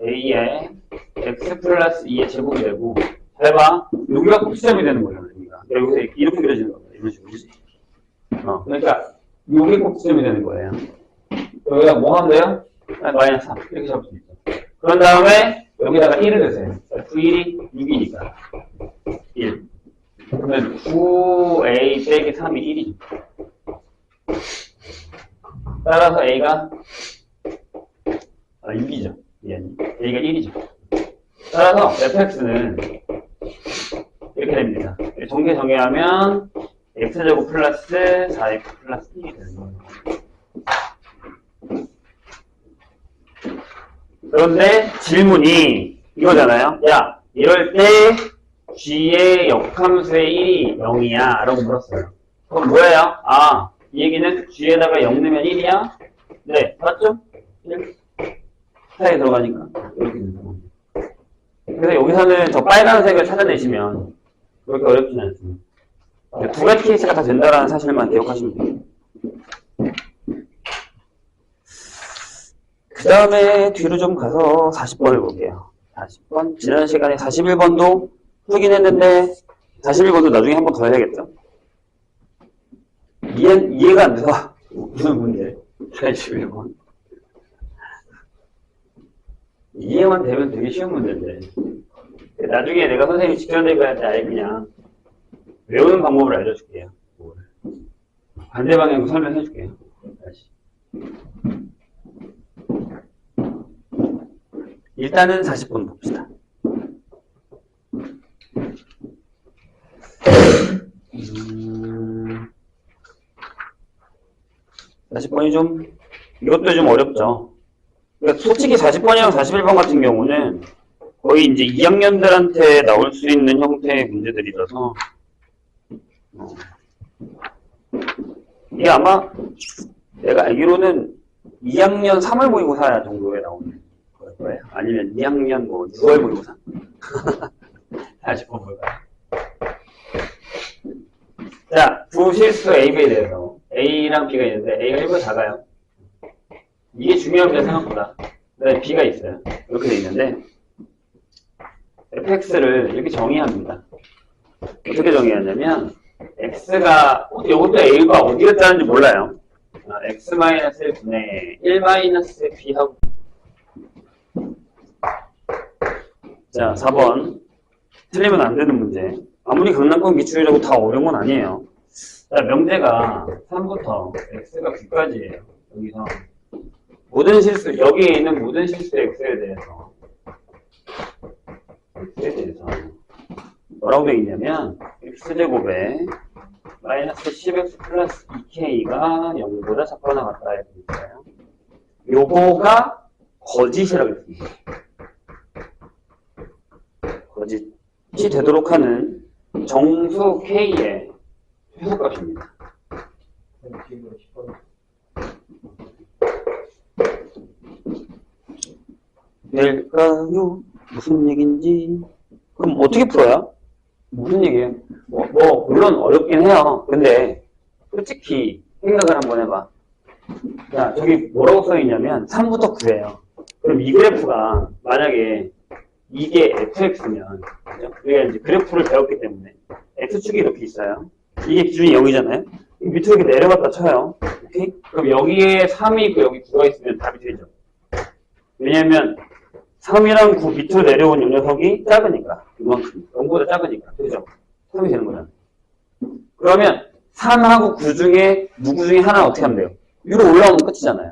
a의 x 플러스 2의 제곱이 되고, 잘 봐. 여기가 꼭지점이 되는 거예요. 여기서 이렇게 그려지는 겁니다. 이런 식으로. 그러니까 여기 꼭지점이 되는 거예요. 여기다 뭐 하면 돼요? 마이너스 3 이렇게 잡을 수 있죠. 그런 다음에 여기다가 1을 넣으세요. f1이 6이니까 1. 그러면 9a 빼기 3이 1이죠. 따라서 a가 6이죠. a가 1이죠. 따라서 fx는 이렇게 됩니다. 정계 정의하면 x제곱 플러스 4x 플러스 1이 되는 거예요. 그런데 질문이 이거잖아요. 야, 이럴 때 g의 역함수의 1이 0이야 라고 물었어요. 그럼 뭐예요? 아, 이 얘기는 g에다가 0 넣으면 1이야? 네, 맞죠? 1 사이에 들어가니까 이렇게 되는 거예요. 그래서 여기서는 저 빨간색을 찾아내시면 그렇게 어렵진 않습니다. 두 가지 케이스가 다 된다는 사실만 기억하시면 돼요. 그 다음에 뒤로 좀 가서 40번을 볼게요. 40번. 지난 시간에 41번도 풀긴 했는데 41번도 나중에 한 번 더 해야겠죠? 이해가 안 돼서 무슨 문제? 41번. 이해만 되면 되게 쉬운 문제인데 나중에 내가 선생님이 직전대고한테 아예 그냥 외우는 방법을 알려줄게요. 반대 방향으로 설명해줄게요. 다시. 일단은 40번 봅시다. 40번이 좀, 이것도 좀 어렵죠. 그러니까 솔직히 40번이랑 41번 같은 경우는 거의 이제 2학년들한테 나올 수 있는 형태의 문제들이라서, 이게 아마 내가 알기로는 2학년 3월 모의고사 정도에 나오는 거예요. 아니면 2학년 뭐 6월 모의고사? 40번 볼까요? 자, 두 실수 A, B에 대해서 A랑 B가 있는데 A가 1보다 작아요. 이게 중요합니다, 생각보다. 그다음에 B가 있어요. 이렇게 돼 있는데 fx를 이렇게 정의합니다. 어떻게 정의하냐면 x가 이것도 a가 어디에 따는지 몰라요. x-1분의 1-b 하고 자 4번 틀리면 안 되는 문제. 아무리 강남권 기출이라고 다 어려운 건 아니에요. 자, 명제가 3부터 x가 9까지예요. 여기서 모든 실수, 여기에 있는 모든 실수 x에 대해서 뭐라고 되어 있냐면 x제곱에 마이너스 10x 플러스 2k가 0보다 작거나 같다 이렇게 있어요. 요거가 거짓이라고 했습니다. 거짓이 되도록 하는 정수 k의 최소값입니다. 될까요? 무슨 얘기인지. 그럼 어떻게 풀어요? 무슨 얘기예요? 물론 어렵긴 해요. 근데 솔직히 생각을 한번 해봐. 야, 저기 뭐라고 써있냐면 3부터 9예요. 그럼 이 그래프가 만약에 이게 fx면 우리가 이제 그래프를 배웠기 때문에 x축이 이렇게 있어요. 이게 기준이 0이잖아요. 밑으로 이렇게 내려갔다 쳐요. 오케이? 그럼 여기에 3이 있고 여기 9가 있으면 답이 되죠. 왜냐면 3이랑 9 밑으로 내려온 이 녀석이 작으니까. 이만큼. 0보다 작으니까. 그죠? 3이 되는 거잖아. 그러면 3하고 9 중에 누구 중에 하나 어떻게 하면 돼요? 위로 올라오면 끝이잖아요.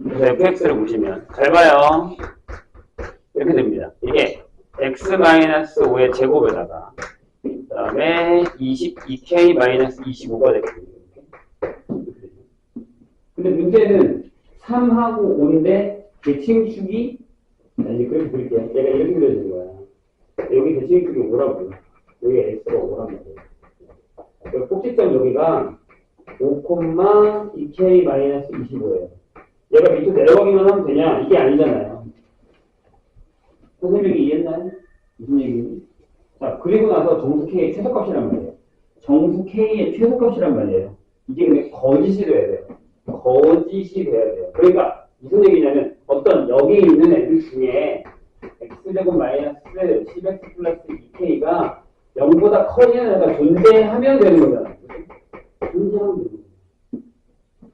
그래서 fx를 보시면 잘 봐요. 이렇게 됩니다. 이게 x-5의 제곱에다가 그 다음에 22k-25가 되거든요. 근데 문제는 3하고 5인데 대칭축이 이제 그렇게 그릴게요. 얘가 이렇게 그려진 거야. 여기 대칭축이 5라고요. 여기 x가 5란 말이에요. 꼭지점 여기가 5,2k-25예요. 얘가 밑으로 내려가기만 하면 되냐? 이게 아니잖아요. 선생님이 이해했나요? 무슨 얘기인지? 자, 그리고 나서 정수 K의 최소값이란 말이에요. 정수 K의 최소값이란 말이에요. 이게 근데 거짓이 돼야 돼요. 거짓이 돼야 돼요. 그러니까 무슨 얘기냐면 어떤 여기 있는 애들 중에 x제곱 마이너스 10x 플러스 2k가 0보다 커지는 애가 존재하면 되는 거잖아요. 존재하면 되는 거예요.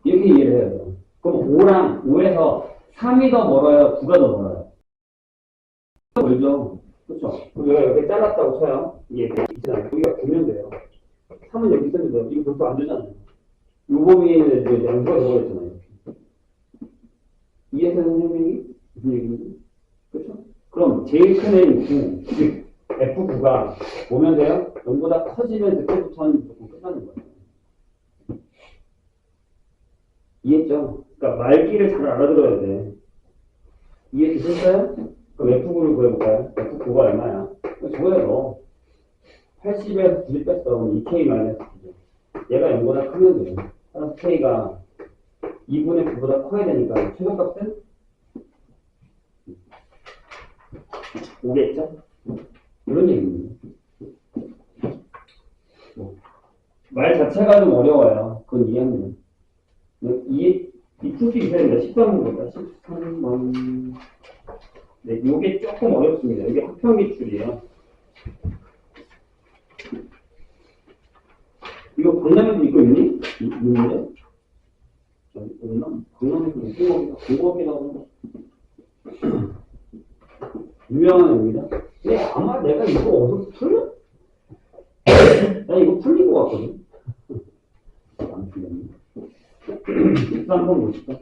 이렇게 이해를 해야 돼요. 그럼 5에서 3이 더 멀어요? 9가 더 멀어요? 멀죠. 그렇죠. 그럼 여기 이렇게 잘랐다고 쳐요. 이게 있잖아요. 여기가 보면 돼요. 3은 여기 있으면 돼요. 이거 별도 안 되잖아요. 요 범위에는 이제 양수가 들어있잖아요. 이해해서 선생님이 무슨 얘기인지? 그렇죠? 그럼 제일 큰 N 9, 즉 F9가 보면 돼요? 0보다 커지면 그때부터는 무조건 끝나는 거예요. 이해했죠? 그러니까 말귀를 잘 알아들어야 돼. 이해되셨어요? 그럼 F9를 구해볼까요? F9가 얼마야? 저거야 너. 80에서 90 뺐어. 그럼 2K-9죠. 얘가 0보다 크면 돼요. 따라서 K가 2분의 9보다 커야 되니까 최소값은 5겠죠? 이런 얘기입니다. 말 자체가 좀 어려워요. 그건 이해합니다. 이 풀수 있어야 된다. 13번보다 13번. 네, 요게 조금 어렵습니다. 이게 학평 기출이에요. 이거 강남에도 있고 있니? 있는데? 없나? 강남에도 공공업이다. 공공업이라고 유명한 애입니다. 근데 아마 내가 이거 어디서 풀려? 나 이거 풀린 것 같거든. 안 풀렸네. 13번 보시죠.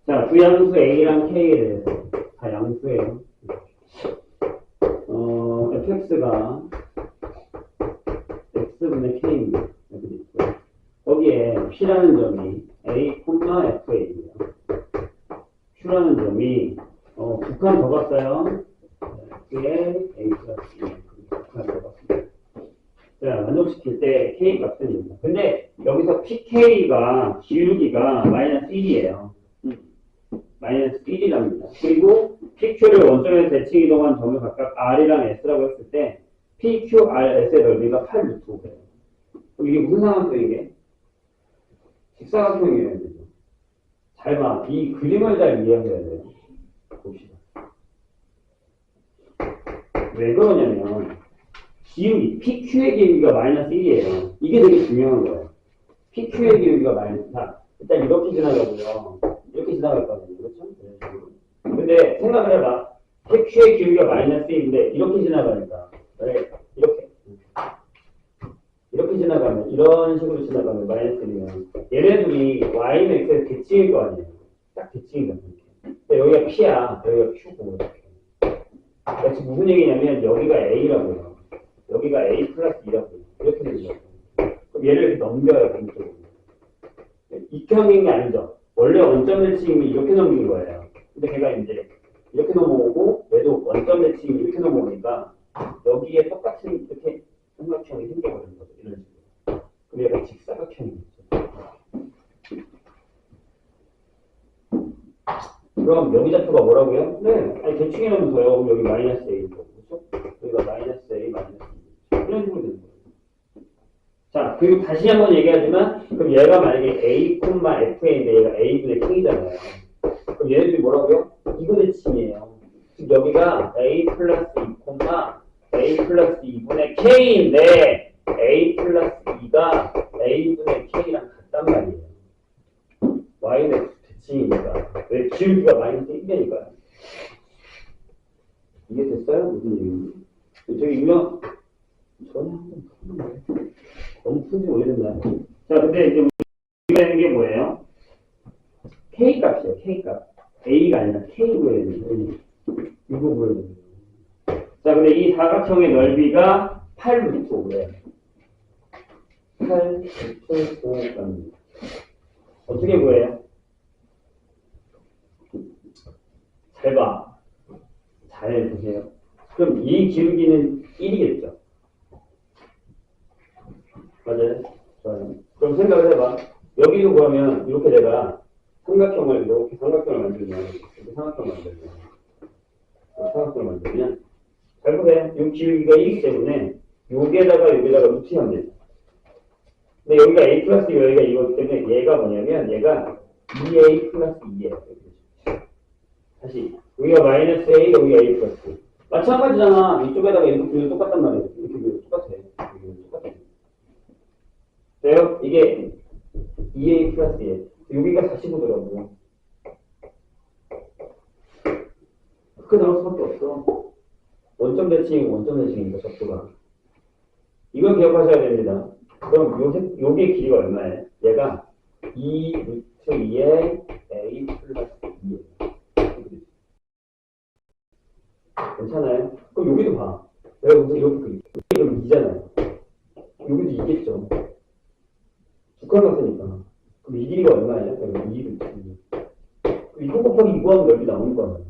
자, 두 양수 A랑 K에 대해서 다 양수예요. fx가 x분의 k입니다. 거기에 p라는 점이 a, fa입니다. q라는 점이 두 칸 더 갔어요. x에 a 플러스 2. 두 칸 더 갔습니다. 자, 만족시킬 때 k 값입니다. 근데 여기서 pk가 기울기가 마이너스 1이에요. 마이너스 1이랍니다. 그리고 PQ를 원점에서 대칭 이동한 점을 각각 R이랑 S라고 했을 때 PQRS의 넓이가 8루트예요. 그럼 이게 무슨 상황이죠, 이게? 직사각형이어야 되죠. 잘 봐. 이 그림을 잘 이해해야 돼요. 봅시다. 왜 그러냐면 기울기, PQ의 기울기가 마이너스 1이에요. 이게 되게 중요한 거예요. PQ의 기울기가 마이너스 4. 일단 이렇게 지나가고요. 이렇게 지나갈 거거든요. 그렇죠? 근데 생각을 해봐. PQ의 기울기가 마이너스 1인데 이렇게 지나가니까 이렇게 지나가면 이런 식으로 지나가면 마이너스 1이면 얘네들이 y는 x에서 대칭일 거 아니에요. 딱 대칭이거든요. 근데 여기가 p야. 여기가 q고 이렇게. 지금 무슨 얘기냐면 여기가 a라고요. 여기가 a 플러스 2라고요. 이렇게 되는 거예요. 그럼 얘를 이렇게 넘겨요. 왼쪽으로. 익혀넘긴 게 아니죠. 원래 원점 대칭이 이렇게 넘긴 거예요. 근데 걔가 이제 이렇게 넘어오고 얘도 원점 대칭이 이렇게 넘어오니까 여기에 똑같은 이렇게 삼각형이 생겨버리는 거죠. 이런 식으로. 그럼 얘가 직사각형이 있죠. 그럼 여기 좌표가 뭐라고요? 네. 아니 대칭이 나면서요. 그럼 여기 마이너스 A인 거고. 그렇죠? 여기가 마이너스 A, 마이너스 B. 이런 식으로 되는 거예요. 자, 그리고 다시 한번 얘기하지만, 그럼 얘가 만약에 A, FA인데 얘가 A분의 K잖아요. 그럼 얘네들이 뭐라고요? 이분의 칭이에요. 즉, 여기가 A 플러스 2, A 플러스 2분의 K인데, A 플러스 2가 A분의 K랑 같단 말이에요. Y는 대칭이니까. 왜? 기울기가 마이너스 1이니까요. 이게 됐어요? 무슨 얘기인지? 저기 유명, 전혀 한번 너무 푼지 오래됐나요? 자, 근데 이제 우리가 하는 게 뭐예요? K 값이에요, K 값. A가 아니라 K 구해야 되는데, 이거 구해야 되는데. 자, 근데 이 사각형의 넓이가 8루트5예요. 8루트5입니다. 어떻게 구해요? 잘 봐. 잘 보세요. 그럼 이 기울기는 1이겠죠? 맞아요? 좋아요. 그럼 생각을 해봐. 여기도 그러면 이렇게 내가 삼각형을 이렇게 삼각형을 만들면 이렇게 삼각형을 만들면 잘 보세요. 이 기울기가 1이기 때문에 여기에다가 루트하면 되죠. 근데 여기가 a 플러스 여기가 이거기 때문에 얘가 뭐냐면 얘가 2a 플러스 2예요. 다시 여기가 마이너스 a 여기가 a 플러스 마찬가지잖아. 이쪽에다가 이렇게 똑같단 말이에요. 이렇게 똑같아. 돼요? 이게 2a 플러스 1. 여기가 45더라고요. 그렇게 나올 수밖에 없어. 원점 대칭이니까 접두가. 이걸 기억하셔야 됩니다. 그럼 요게 길이가 얼마예요? 얘가 2 루트 2에 a 플러스 2예요. 괜찮아요? 그럼 여기도 봐. 내가 무슨 이렇게 그릴게. 그럼 2잖아요. 여기도 2겠죠. 주칸각이니까. 그럼 이 길이가 얼마예요? 그럼 2 루트 2. 이거 곱하기 이거 하면 넓이 나오는 거 아니에요?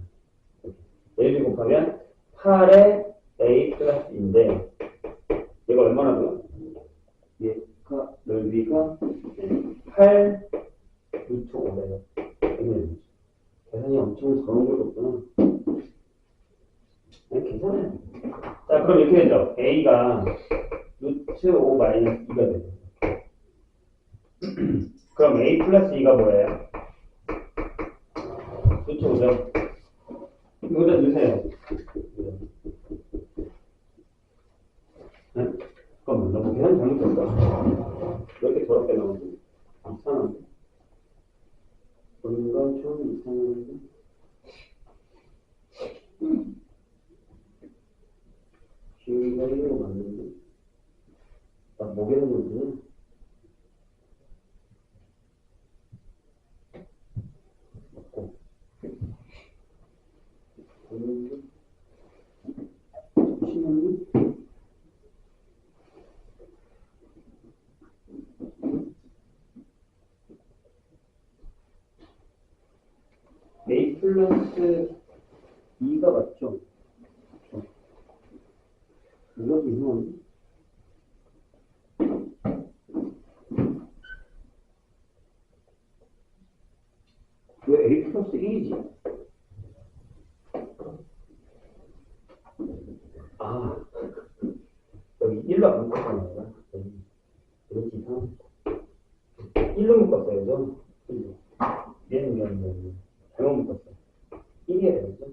얘를 곱하면 8에 a 플러스 2인데 얘가 얼마나 돼요? 얘가 넓이가 8 루트 5래요. 계산이 엄청 더러운 것도 없구나. 네, 괜찮아요. 자, 그럼 이렇게 되죠. a가 루트 5 마이너스 2가 되죠. 그럼 a 플러스 2가 뭐예요? 루트 5죠. 이거다 넣으세요. 네? 잠깐만, 나 뭐 계산 잘못했어. 왜 이렇게 더럽게 나오지? 이상한데? 뭔가 좀 이상한데? 기회가 1로 맞는데? 나 목에는 거구나. 맞고. 잠시만요. a 플러스 2가 맞죠? 이것도 이상한데? 왜 a 플러스 1이지? 아, 여기 1로 안 묶었잖아요. 이렇게 이상하다. 1로 묶었어야죠. 얘는 잘못 묶었어. 1이 해야 되겠죠?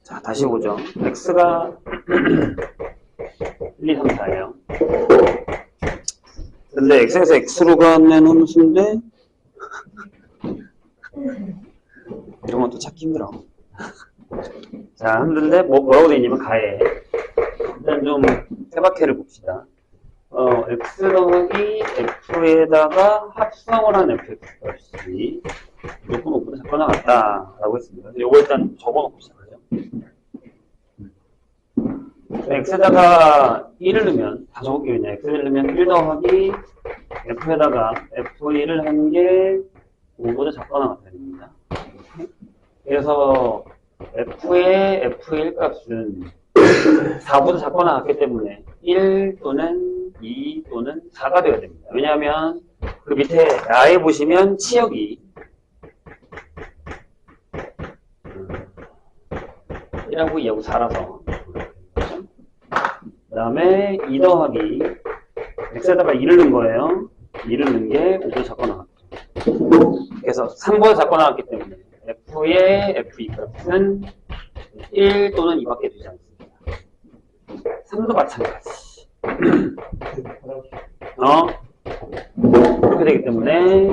자, 다시 보죠. x가 1, 2, 3, 4예요. 근데 x에서 x로 가면 수인데 이런 것도 찾기 힘들어. 자, 흔든데 뭐라고 되어 있냐면 가해. 일단 좀 해박해를 봅시다. x 더하기 f에다가 합성을 한 fx 값이 무조건 5보다 작거나 같다라고 했습니다. 요거 일단 적어놓고 시작하죠. x에다가 1을 넣으면 다 적을게요. 그냥 x를 넣으면 1 더하기 f에다가 f1을 한 게 5보다 작거나 같아야 됩니다. 그래서 f의 f1 값은 4보다 작거나 같기 때문에 1 또는 2 또는 4가 되어야 됩니다. 왜냐하면 그 밑에 나에 보시면 치역이 1하고 2하고 4라서 그 다음에 2 더하기 x에다가 2를 넣은 거예요. 2를 넣은 게 5보다 작거나 같죠. 그래서 3보다 작거나 같기 때문에 f의 f2 값은 1 또는 2밖에 되지 않습니다. 3도 마찬가지. 그렇게 되기 때문에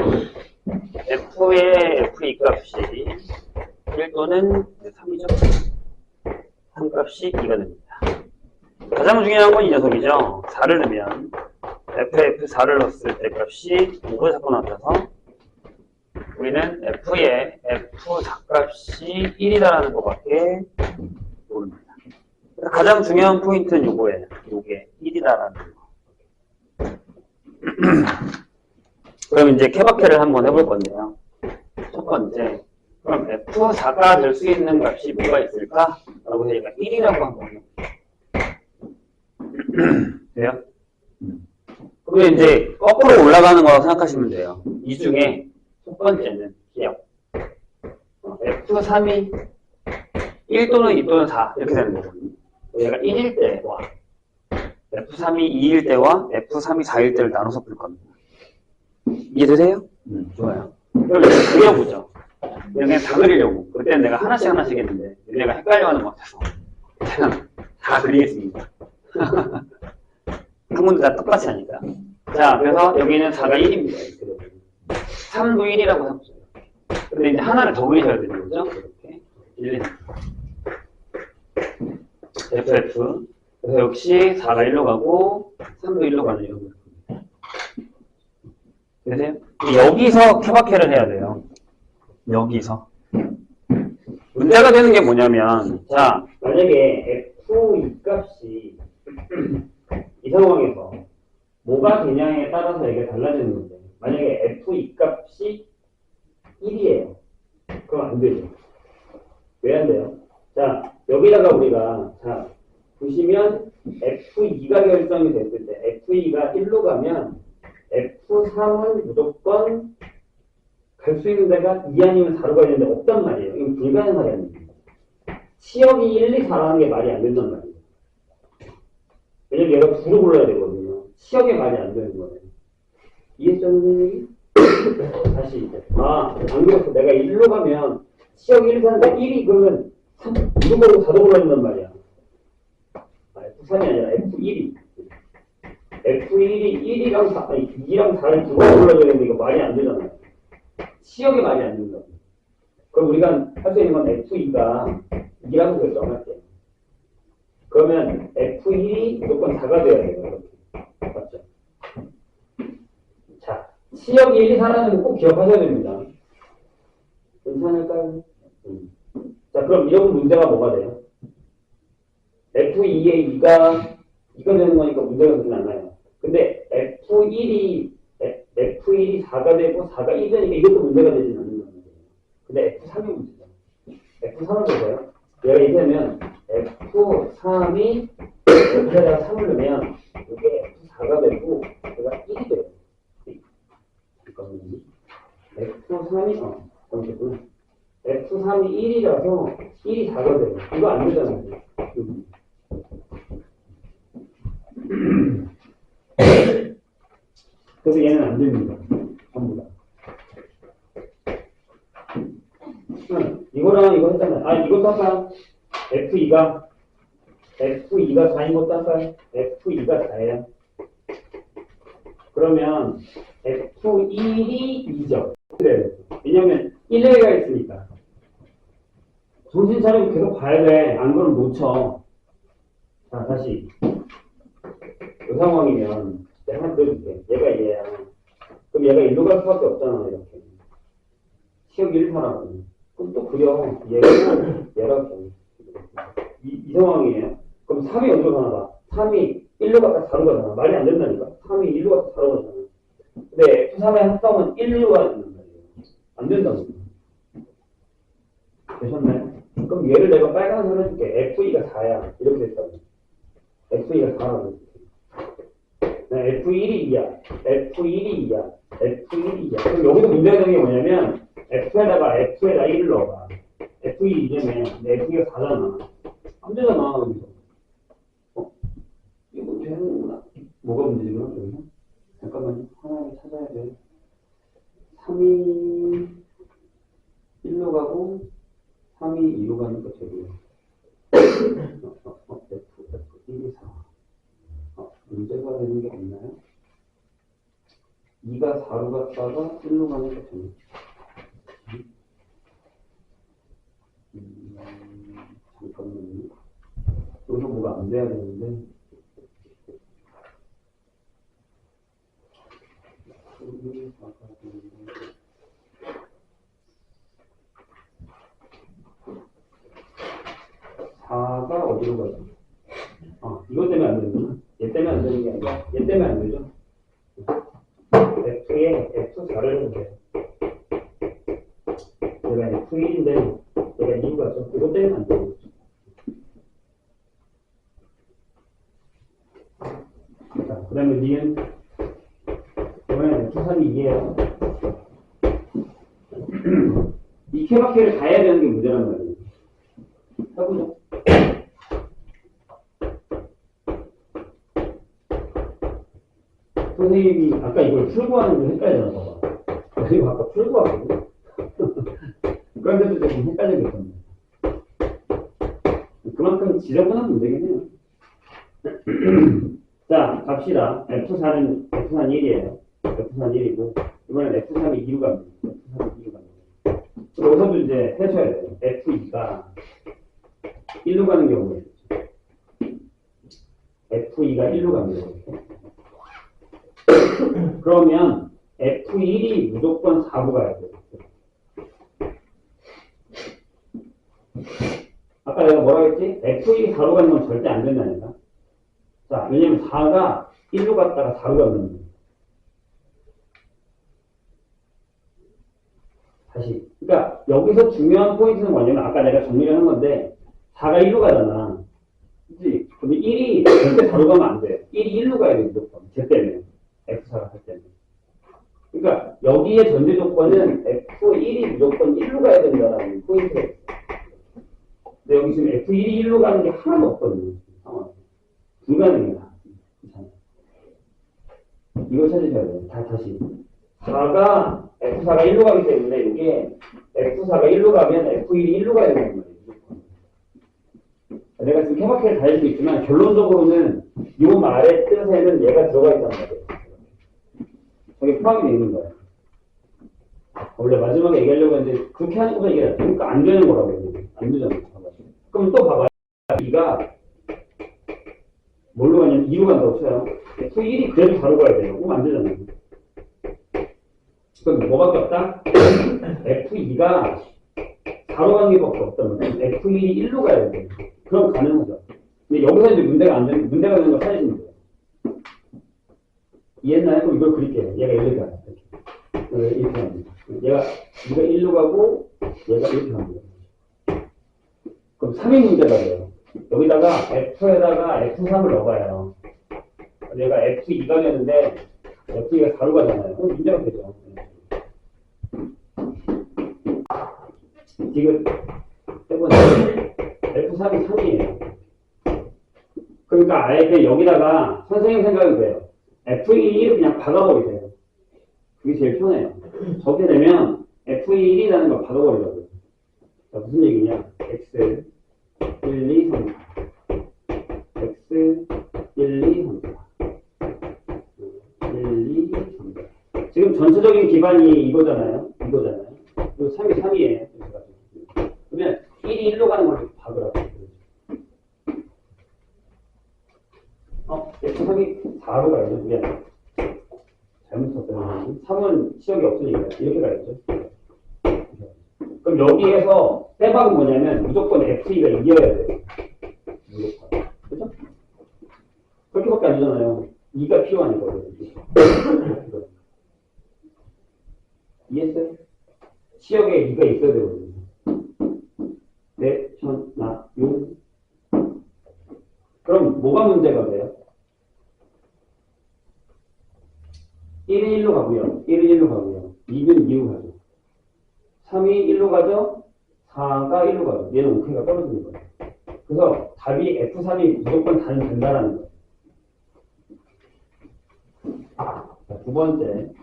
f의 f2 값이 1 또는 3이죠. 3 값이 2가 됩니다. 가장 중요한 건 이 녀석이죠. 4를 넣으면 f4를 넣었을 때 값이 5보다 작거나 같아서 우리는 f의 f4 값이 1이다라는 것밖에 모릅니다. 가장 중요한 포인트는 요거예요. 요게 1이다라는 거. 그럼 이제 케바케를 한번 해볼 건데요. 첫 번째, 그럼 f4가 될 수 있는 값이 뭐가 있을까? 라고 저희가 1이라고 한 거예요. 돼요? 그리고 이제 거꾸로 올라가는 거라고 생각하시면 돼요. 이 중에 첫 번째는 기억. F3이 1 또는 2 또는 4 이렇게 되는 거거든요. 얘가 1일 때와 F3이 2일 때와 F3이 4일 때를 나눠서 풀 겁니다. 이해되세요? 좋아요. 그럼 이제 그려보죠. 그냥 다 그리려고. 그때는 내가 하나씩 하나씩 했는데 얘네가 헷갈려하는 것 같아서 그냥 다 그리겠습니다. 항문도 다 똑같이 하니까. 자, 그래서 여기는 4가 1입니다. 3도 1이라고 해보세요. 근데 이제 하나를 더 그리셔야 되는 거죠? 이렇게. 1, FF. 그래서 역시 4가 1로 가고, 3도 1로 가는 이런 거. 그래서 여기서 케바케를 해야 돼요. 여기서. 문제가 되는 게 뭐냐면, 자, 만약에 F2 값이 이 상황에서 뭐가 되냐에 따라서 이게 달라지는 건데, 만약에 F2 값이 1이에요. 그럼 안 되죠. 왜 안 돼요? 자, 여기다가 우리가, 자, 보시면 F2가 결정이 됐을 때, F2가 1로 가면 F3은 무조건 갈 수 있는 데가 2 아니면 4로 가야 되는데 없단 말이에요. 이건 불가능하다는 얘기입니다. 치역이 1, 2, 4라는 게 말이 안 된단 말이에요. 왜냐면 얘가 2로 불러야 되거든요. 치역이 말이 안 되는 거예요. 이해했죠, 선생님이? 다시 이제. 아, 안 그래서 내가 1로 가면 치역 1, 4인데 1이 그러면 2로 가고 4로 불러야 된단 말이야. F3이 아니라 F1이. F1이 1이랑 4, 아니 2랑 4를 두 번 불러줘야 되는데 이거 말이 안 되잖아요. 치역이 말이 안 된다고. 그럼 우리가 할 수 있는 건 F2가 2라고 결정할게요. 그러면 F1이 무조건 4가 돼야 돼요. 이렇게. 맞죠? 자, 치역이 1, 2, 4라는 거 꼭 기억하셔야 됩니다. 괜찮을까요? 자, 그럼 이런 문제가 뭐가 돼요? F2에 2가 되는 거니까 문제가 되진 않아요. 근데 F1이 4가 되고 4가 1이 되니까 이것도 문제가 되진 않는 거예요. 근데 F3이 문제죠. F3은 뭐예요? 얘가 이렇게 되면 F3이 F에다가 3을 넣으면 이게 F4가 되고 얘가 1이 돼요. 잠깐만요. F3이 잠시만요. F3이 1이라서 1이 4가 돼요. 이거 안 되잖아요. 그래서 얘는 안 됩니다. 전부 다. 이거랑 이거 했잖아요. 아, 이것도 할까요? F2가 4인 것도 할까요? F2가 4예요. 그러면 F1이 2죠. 그래요. 왜냐면 1레가 있으니까. 정신 차리고 계속 봐야 돼. 안 그러면 못 쳐. 자, 다시. 이 상황이면 내가 하나 그려줄게. 얘가 얘야. 그럼 얘가 1로 갈 수밖에 없잖아. 이렇게. 시역 1, 4라고. 그럼 또 그려. 얘라고. 이 상황이에요. 그럼 3이 어디로 가나 봐. 3이 1로 갔다 4로 가잖아. 말이 안 된다니까. 3이 1로 갔다 4로 가잖아. 근데 F3의 합성은 1로 가야 된단 말이에요. 안 된다고. 되셨나요? 그럼 얘를 내가 빨간색으로 해줄게. F2가 4야. 이렇게 됐다고. F2가 4라고. F1이 2야. F1이 2야. F1이 2야. 그럼 여기서 문제가 되는 게 뭐냐면 F에다가 1을 넣어봐. F2 2잖아요. 근데 F2가 4잖아. 안 되잖아. 여기서. 이거 되는구나. 뭐가 문제지 그럼 여기서? 잠깐만요. 하나 찾아야 돼. 3이 1로 가고 3이 2로 가니까 되고요. F1이 4. 문제가 되는 게 없나요? 2가 4로 갔다가 1로 가는 거 됩니다. 잠깐만요. 여기서 뭐가 안 돼야 되는데. 4가 어디로 가죠? 이것 때문에 안 되는구나. 얘 때문에 안 되는 게 아니라 얘 때문에 안 되죠. F에 F4를 해보세요. 얘가 F1인데 얘가 2로 가죠. 이것 때문에 안 되는 거죠. 자, 그 다음에 니은 그러면 F3이 2예요. 이 케바케를 다 해야 되는 게 문제란 말이에요. 해보죠. 선생님이 아까 이걸 풀고 하는 게 헷갈리잖아, 봐봐. 이거 아까 풀고 하거든. 그런데도 조금 헷갈리겠던데. 그만큼 지저분한 문제긴 해요. 자, 갑시다. F4는 1이에요. F4는 1이고, 이번엔 F3이 2로 갑니다. F3이 2로 갑니다. 여기서도 이제 해줘야 돼요. F2가 1로 가는 경우가 있죠. F2가 1로 갑니다. 그러면 F1이 무조건 4로 가야 돼요. 아까 내가 뭐라 했지? F1이 4로 가는 건 절대 안 된다니까. 자, 왜냐면 4가 1로 갔다가 4로 가는 거예요. 다시. 그러니까 여기서 중요한 포인트는 뭐냐면 아까 내가 정리를 한 건데 4가 1로 가잖아. 그치? 근데 1이 절대 4로 가면 안 돼. 1이 1로 가야 돼, 무조건. 제 때문에. F4가 할 때는. 그러니까 여기에 전제 조건은 F1이 무조건 1로 가야 된다는 포인트가 있어요. 근데 여기 지금 F1이 1로 가는 게 하나도 없거든요. 상황. 불가능이다. 이거 찾으셔야 돼요. 다시. 4가, F4가 1로 가기 때문에 이게 F4가 1로 가면 F1이 1로 가야 되는 거예요. 내가 지금 케바케를 다 해주고 있지만 결론적으로는 이 말의 뜻에는 얘가 들어가 있다는 거예요. 저게 포함이 되어 있는 거예요. 원래 마지막에 얘기하려고 했는데 그렇게 하는 거가 이게 그러니까 안 되는 거라고 해요. 안 되잖아요. 그럼 또 봐봐요. 2가 뭘로 가냐면 2로 간다고 쳐요. F1이 그래도 4로 가야 돼요. 그럼 안 되잖아요. 그럼 뭐밖에 없다? F2가 4로 가는 게 밖에 없다면 F1이 1로 가야 돼요. 그럼 가능하죠. 근데 여기서 이제 문제가 되는 걸 찾으시면 돼요. 이해했나요? 그럼 이걸 그릴게요. 얘가 이렇게 가요. 이렇게 갑니다. 얘가 1로 가고 얘가 이렇게 갑니다. 그럼 3인 문제가 돼요. 여기다가 F에다가 F3을 넣어봐요. 얘가 F2가 되는데 F2가 4로 가잖아요. 그럼 문제가 되죠. 지금 해보세요. F3이 3이에요. 그러니까 아예 여기다가 선생님 생각이 돼요. F1을 그냥 박아버리세요. 그게 제일 편해요. 저렇게 되면 F1이라는 걸 박아버리려고요. 자, 무슨 얘기냐? X 1, 2, 3, 4. X 1, 2, 3, 4. 1, 2, 3, 4. 지금 전체적인 기반이 이거잖아요. 그리고 3이 3이에요. 그러면 1이 1로 가는 걸 박으라고. F3이 4로 가야죠. 미안. 잘못 썼어요. 3은 시역이 없으니까 이렇게 가야죠. 그럼 여기에서 빼박은 뭐냐면 무조건 F2가 이겨야 돼요. 무조건. 그죠? 그렇게밖에 안 되잖아요. 2가 필요하니까. 이해했어요? 시역에 2가 있어야 되거든요. 네, 천, 나, 용. 그럼 뭐가 문제가 돼요? 1은 1로 가고요. 1은 1로 가고요. 2는 2로 가죠. 3이 1로 가죠. 4가 1로 가죠. 얘는 오케이가 떨어지는 거예요. 그래서 답이 F3이 무조건 된다라는 거예요. 자, 두 번째.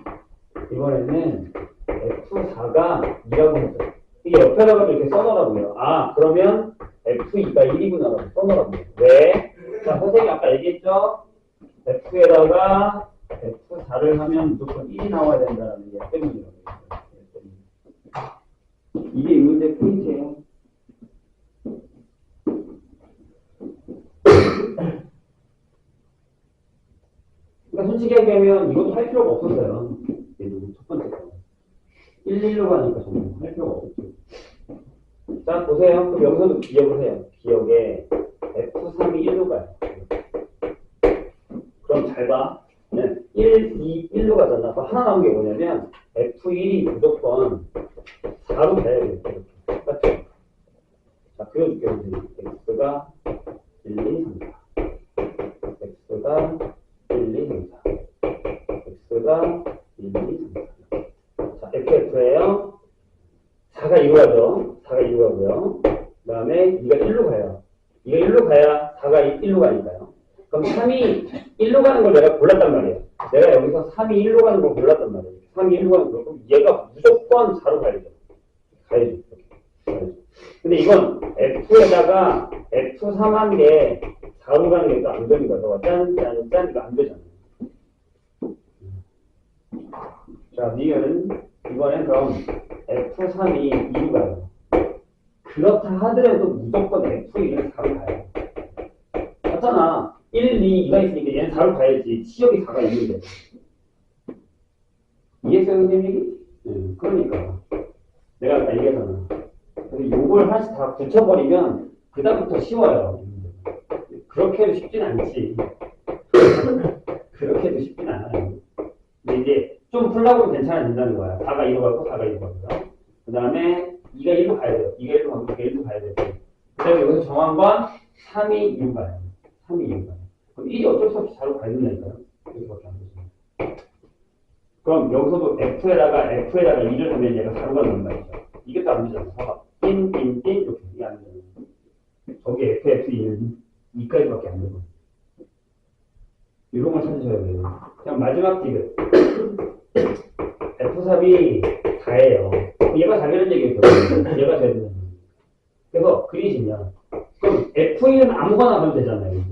이번에는 F4가 2라고 했어요. 이게 옆에다가 이렇게 써놓으라고요. 아, 그러면 F2가 1이구나라고 써놓으라고요. 왜? 자, 선생님이 아까 얘기했죠? F에다가 F4를 하면 무조건 1이 나와야 된다는 얘기 때문이라고. 이게 이 문제의 포인트예요. 그러니까 솔직히 얘기하면 이것도 할 필요가 없었어요. 첫 번째 거. 1, 1로 가니까 정말 할 필요가 없었죠. 자, 보세요. 그럼 여기서도 기억을 해요. 기억에 F3이 1로 가요. 그럼 잘 봐. 1, 2, 1로 가잖아. 하나 남은 게 뭐냐면 F1이 무조건 4로 가야 돼요. 맞죠? 자, 그려줄게요. X가 1, 2, 3, 4. X가 1, 2, 3, 4. X가 1, 2, 3, 4. 자, FF예요. 4가 2로 가죠. 4가 2로 가고요. 그 다음에 2가 1로 가요. 2가 1로 가야 4가 1로 가니까요. 그럼 3이 1로 가는 걸 내가 골랐단 말이에요. 내가 여기서 3이 1로 가는 걸 골랐단 말이에요. 3이 1로 가는 걸. 그럼 얘가 무조건 4로 가야죠. 가야죠. 근데 이건 F에다가 F3한 게 4로 가는 게 또 안 되는 거야. 너가 짠, 이거 안 되잖아. 자, 니은 이번엔 그럼 F3이 2로 가요. 그렇다 하더라도 무조건 F1은 4로 가요. 맞잖아. 1, 2, 2가 있으니까 얘는 4로 가야지. 치역이 4가 있는데. 이해했어요, 선생님? 그러니까. 내가 아까 얘기했잖아. 근데 요걸 하나씩 다 붙여버리면 그다음부터 쉬워요. 그렇게 해도 쉽진 않지. 그렇게 해도 쉽진 않아요. 근데 이제 좀 풀라고 괜찮아진다는 거야. 4가 2로 가고 4가 2로 가고요. 그 다음에 2가 1로 가야 돼요. 2가 1로 가고 2가 1로 가야 돼요. 그 다음에 여기서 정한 3이 2로 가요. 3이 2로 가요. 그럼 1이 어쩔 수 없이 4로 가야 된다니까요. 여기서밖에 안 되죠. 그럼 여기서도 F에다가 2를 하면 얘가 4로 가는 말이죠. 이게 또 안 되잖아. 봐봐. 띵 이렇게 이게 안 되잖아. 저기 F2는 2까지밖에 안 되고. 이런 걸 찾으셔야 돼요. 그냥 마지막 팁은 F3이 4예요. 얘가 4라는 얘기예요. 얘가 돼야 된다는 얘기. 그래서 그리시면 그럼 F2는 아무거나 하면 되잖아요.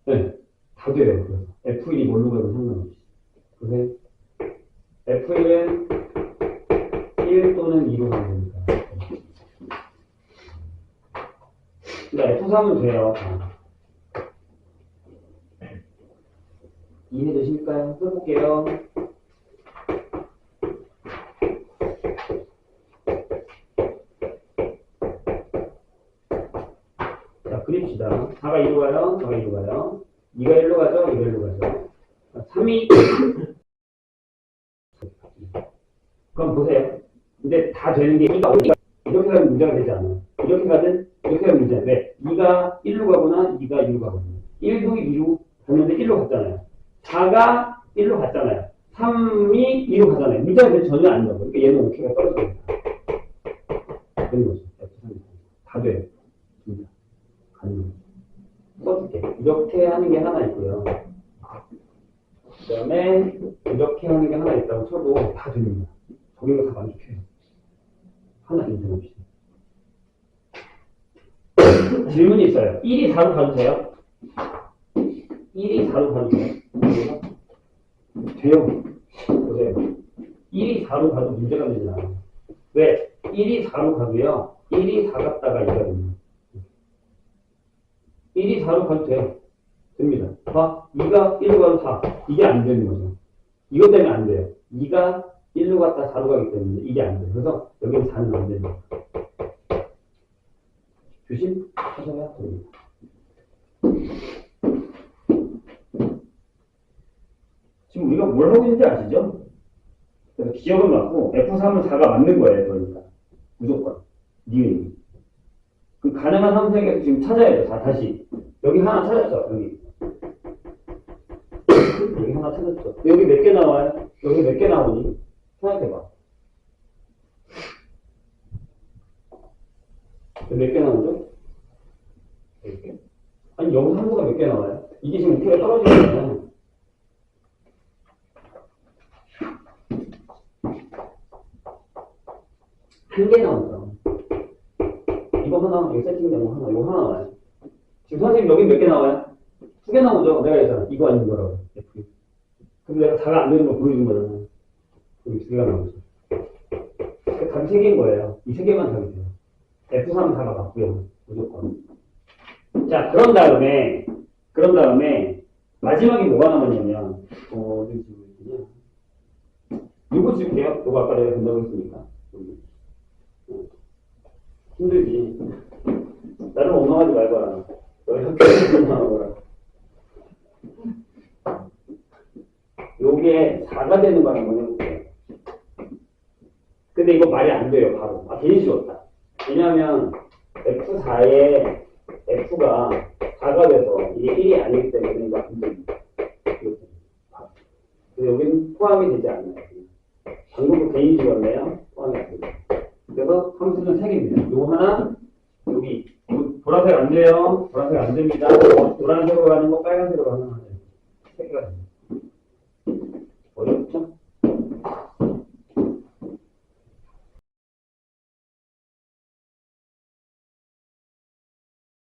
네, 다 돼요. 그래서 F1이 뭘로 가도 상관없이. 그래서 F1은 1 또는 2로 가면 됩니다. 그러니까 F3은 돼요. 이해해 주실까요? 써볼게요. 자, 그립시다. 4가 2로 가요. 4가 2로 가요. 2가 1로 가죠. 2가 1로 가죠. 3이 그럼 보세요. 근데 다 되는 게 2가 이렇게 가면 문제가 되지 않아요. 이렇게 가면 문제야. 왜? 2가 1로 가거나 2가 2로 가거든요. 1도 2로 갔는데 1로 갔잖아요. 4가 1로 갔잖아요. 3이 2로 가잖아요. 문제가 전혀 안 나와요. 그러니까 얘는 오케이가 떨어져요. 되는 거죠. 다 돼요. 가는 거죠. 써줄게. 이렇게 하는 게 하나 있고요. 그 다음에 이렇게 하는 게 하나 있다고 쳐도 다 됩니다. 저기가 다 만족해요. 하나 인생 없이. 질문이 있어요. 1이 4로 가도 돼요? 1이 4로 가도 돼요? 돼요. 보세요. 1이 4로 가도 문제가 되지 않아요. 왜? 1이 4로 가도요. 1이 4 갔다가 2가 됩니다. 1이 4로 가도 돼요. 됩니다. 봐. 2가 1로 가도 4. 이게 안 되는 거죠. 이것 때문에 안 돼요. 2가 1로 갔다 4로 가기 때문에 이게 안 돼요. 그래서 여기는 4는 안 됩니다. 조심하셔야 됩니다. 지금 우리가 뭘 하고 있는지 아시죠? 그래서 기억은 맞고 F3은 4가 맞는 거예요. 그러니까 무조건 니은이. 그 가능한 함수에서 지금 찾아야 돼요. 자, 다시 여기 하나 찾았죠. 여기 하나 찾았죠. 여기 몇 개 나와요? 여기 몇 개 나오니? 생각해봐. 몇 개 나오죠? 100개? 아니 여기 함수가 몇 개 나와요? 이게 지금 우표가 떨어지잖아요. 한 개 나온다. 이거 하나, 여기 세팅된 거 하나, 이거 하나 나와요. 지금 선생님 여기 몇 개 나와요? 2개 나오죠? 내가 했잖아. 이거 아닌 거라고. F. 근데 내가 4가 안 되는 거 보여준 거잖아. 여기 2개가 나오죠. 답이 3개인 거예요. 이 3개만 답이 돼요. F3은 4가 맞고요. 무조건. 자, 그런 다음에 마지막에 뭐가 남았냐면 어디 지금 이거 지울게요. 이거 아까 내가 된다고 했으니까. 힘들지. 나를 원망하지 말거라. 너희 학교에 원망하거라. 요게 4가 되는 거 한번 해볼게요. 근데 이거 말이 안 돼요, 바로. 아, 괜히 지웠다. 왜냐면 F4에 F가 4가 돼서 이게 1이 아니기 때문에 이거 안 됩니다. 근데 여기는 포함이 되지 않나요? 방금도 괜히 지웠네요. 포함이 안 됩니다. 그래서 함수는 3개입니다. 요거 하나, 여기. 보라색 안 돼요. 보라색 안 됩니다. 노란색으로 가는 거, 빨간색으로 가는 거. 3개가 됩니다.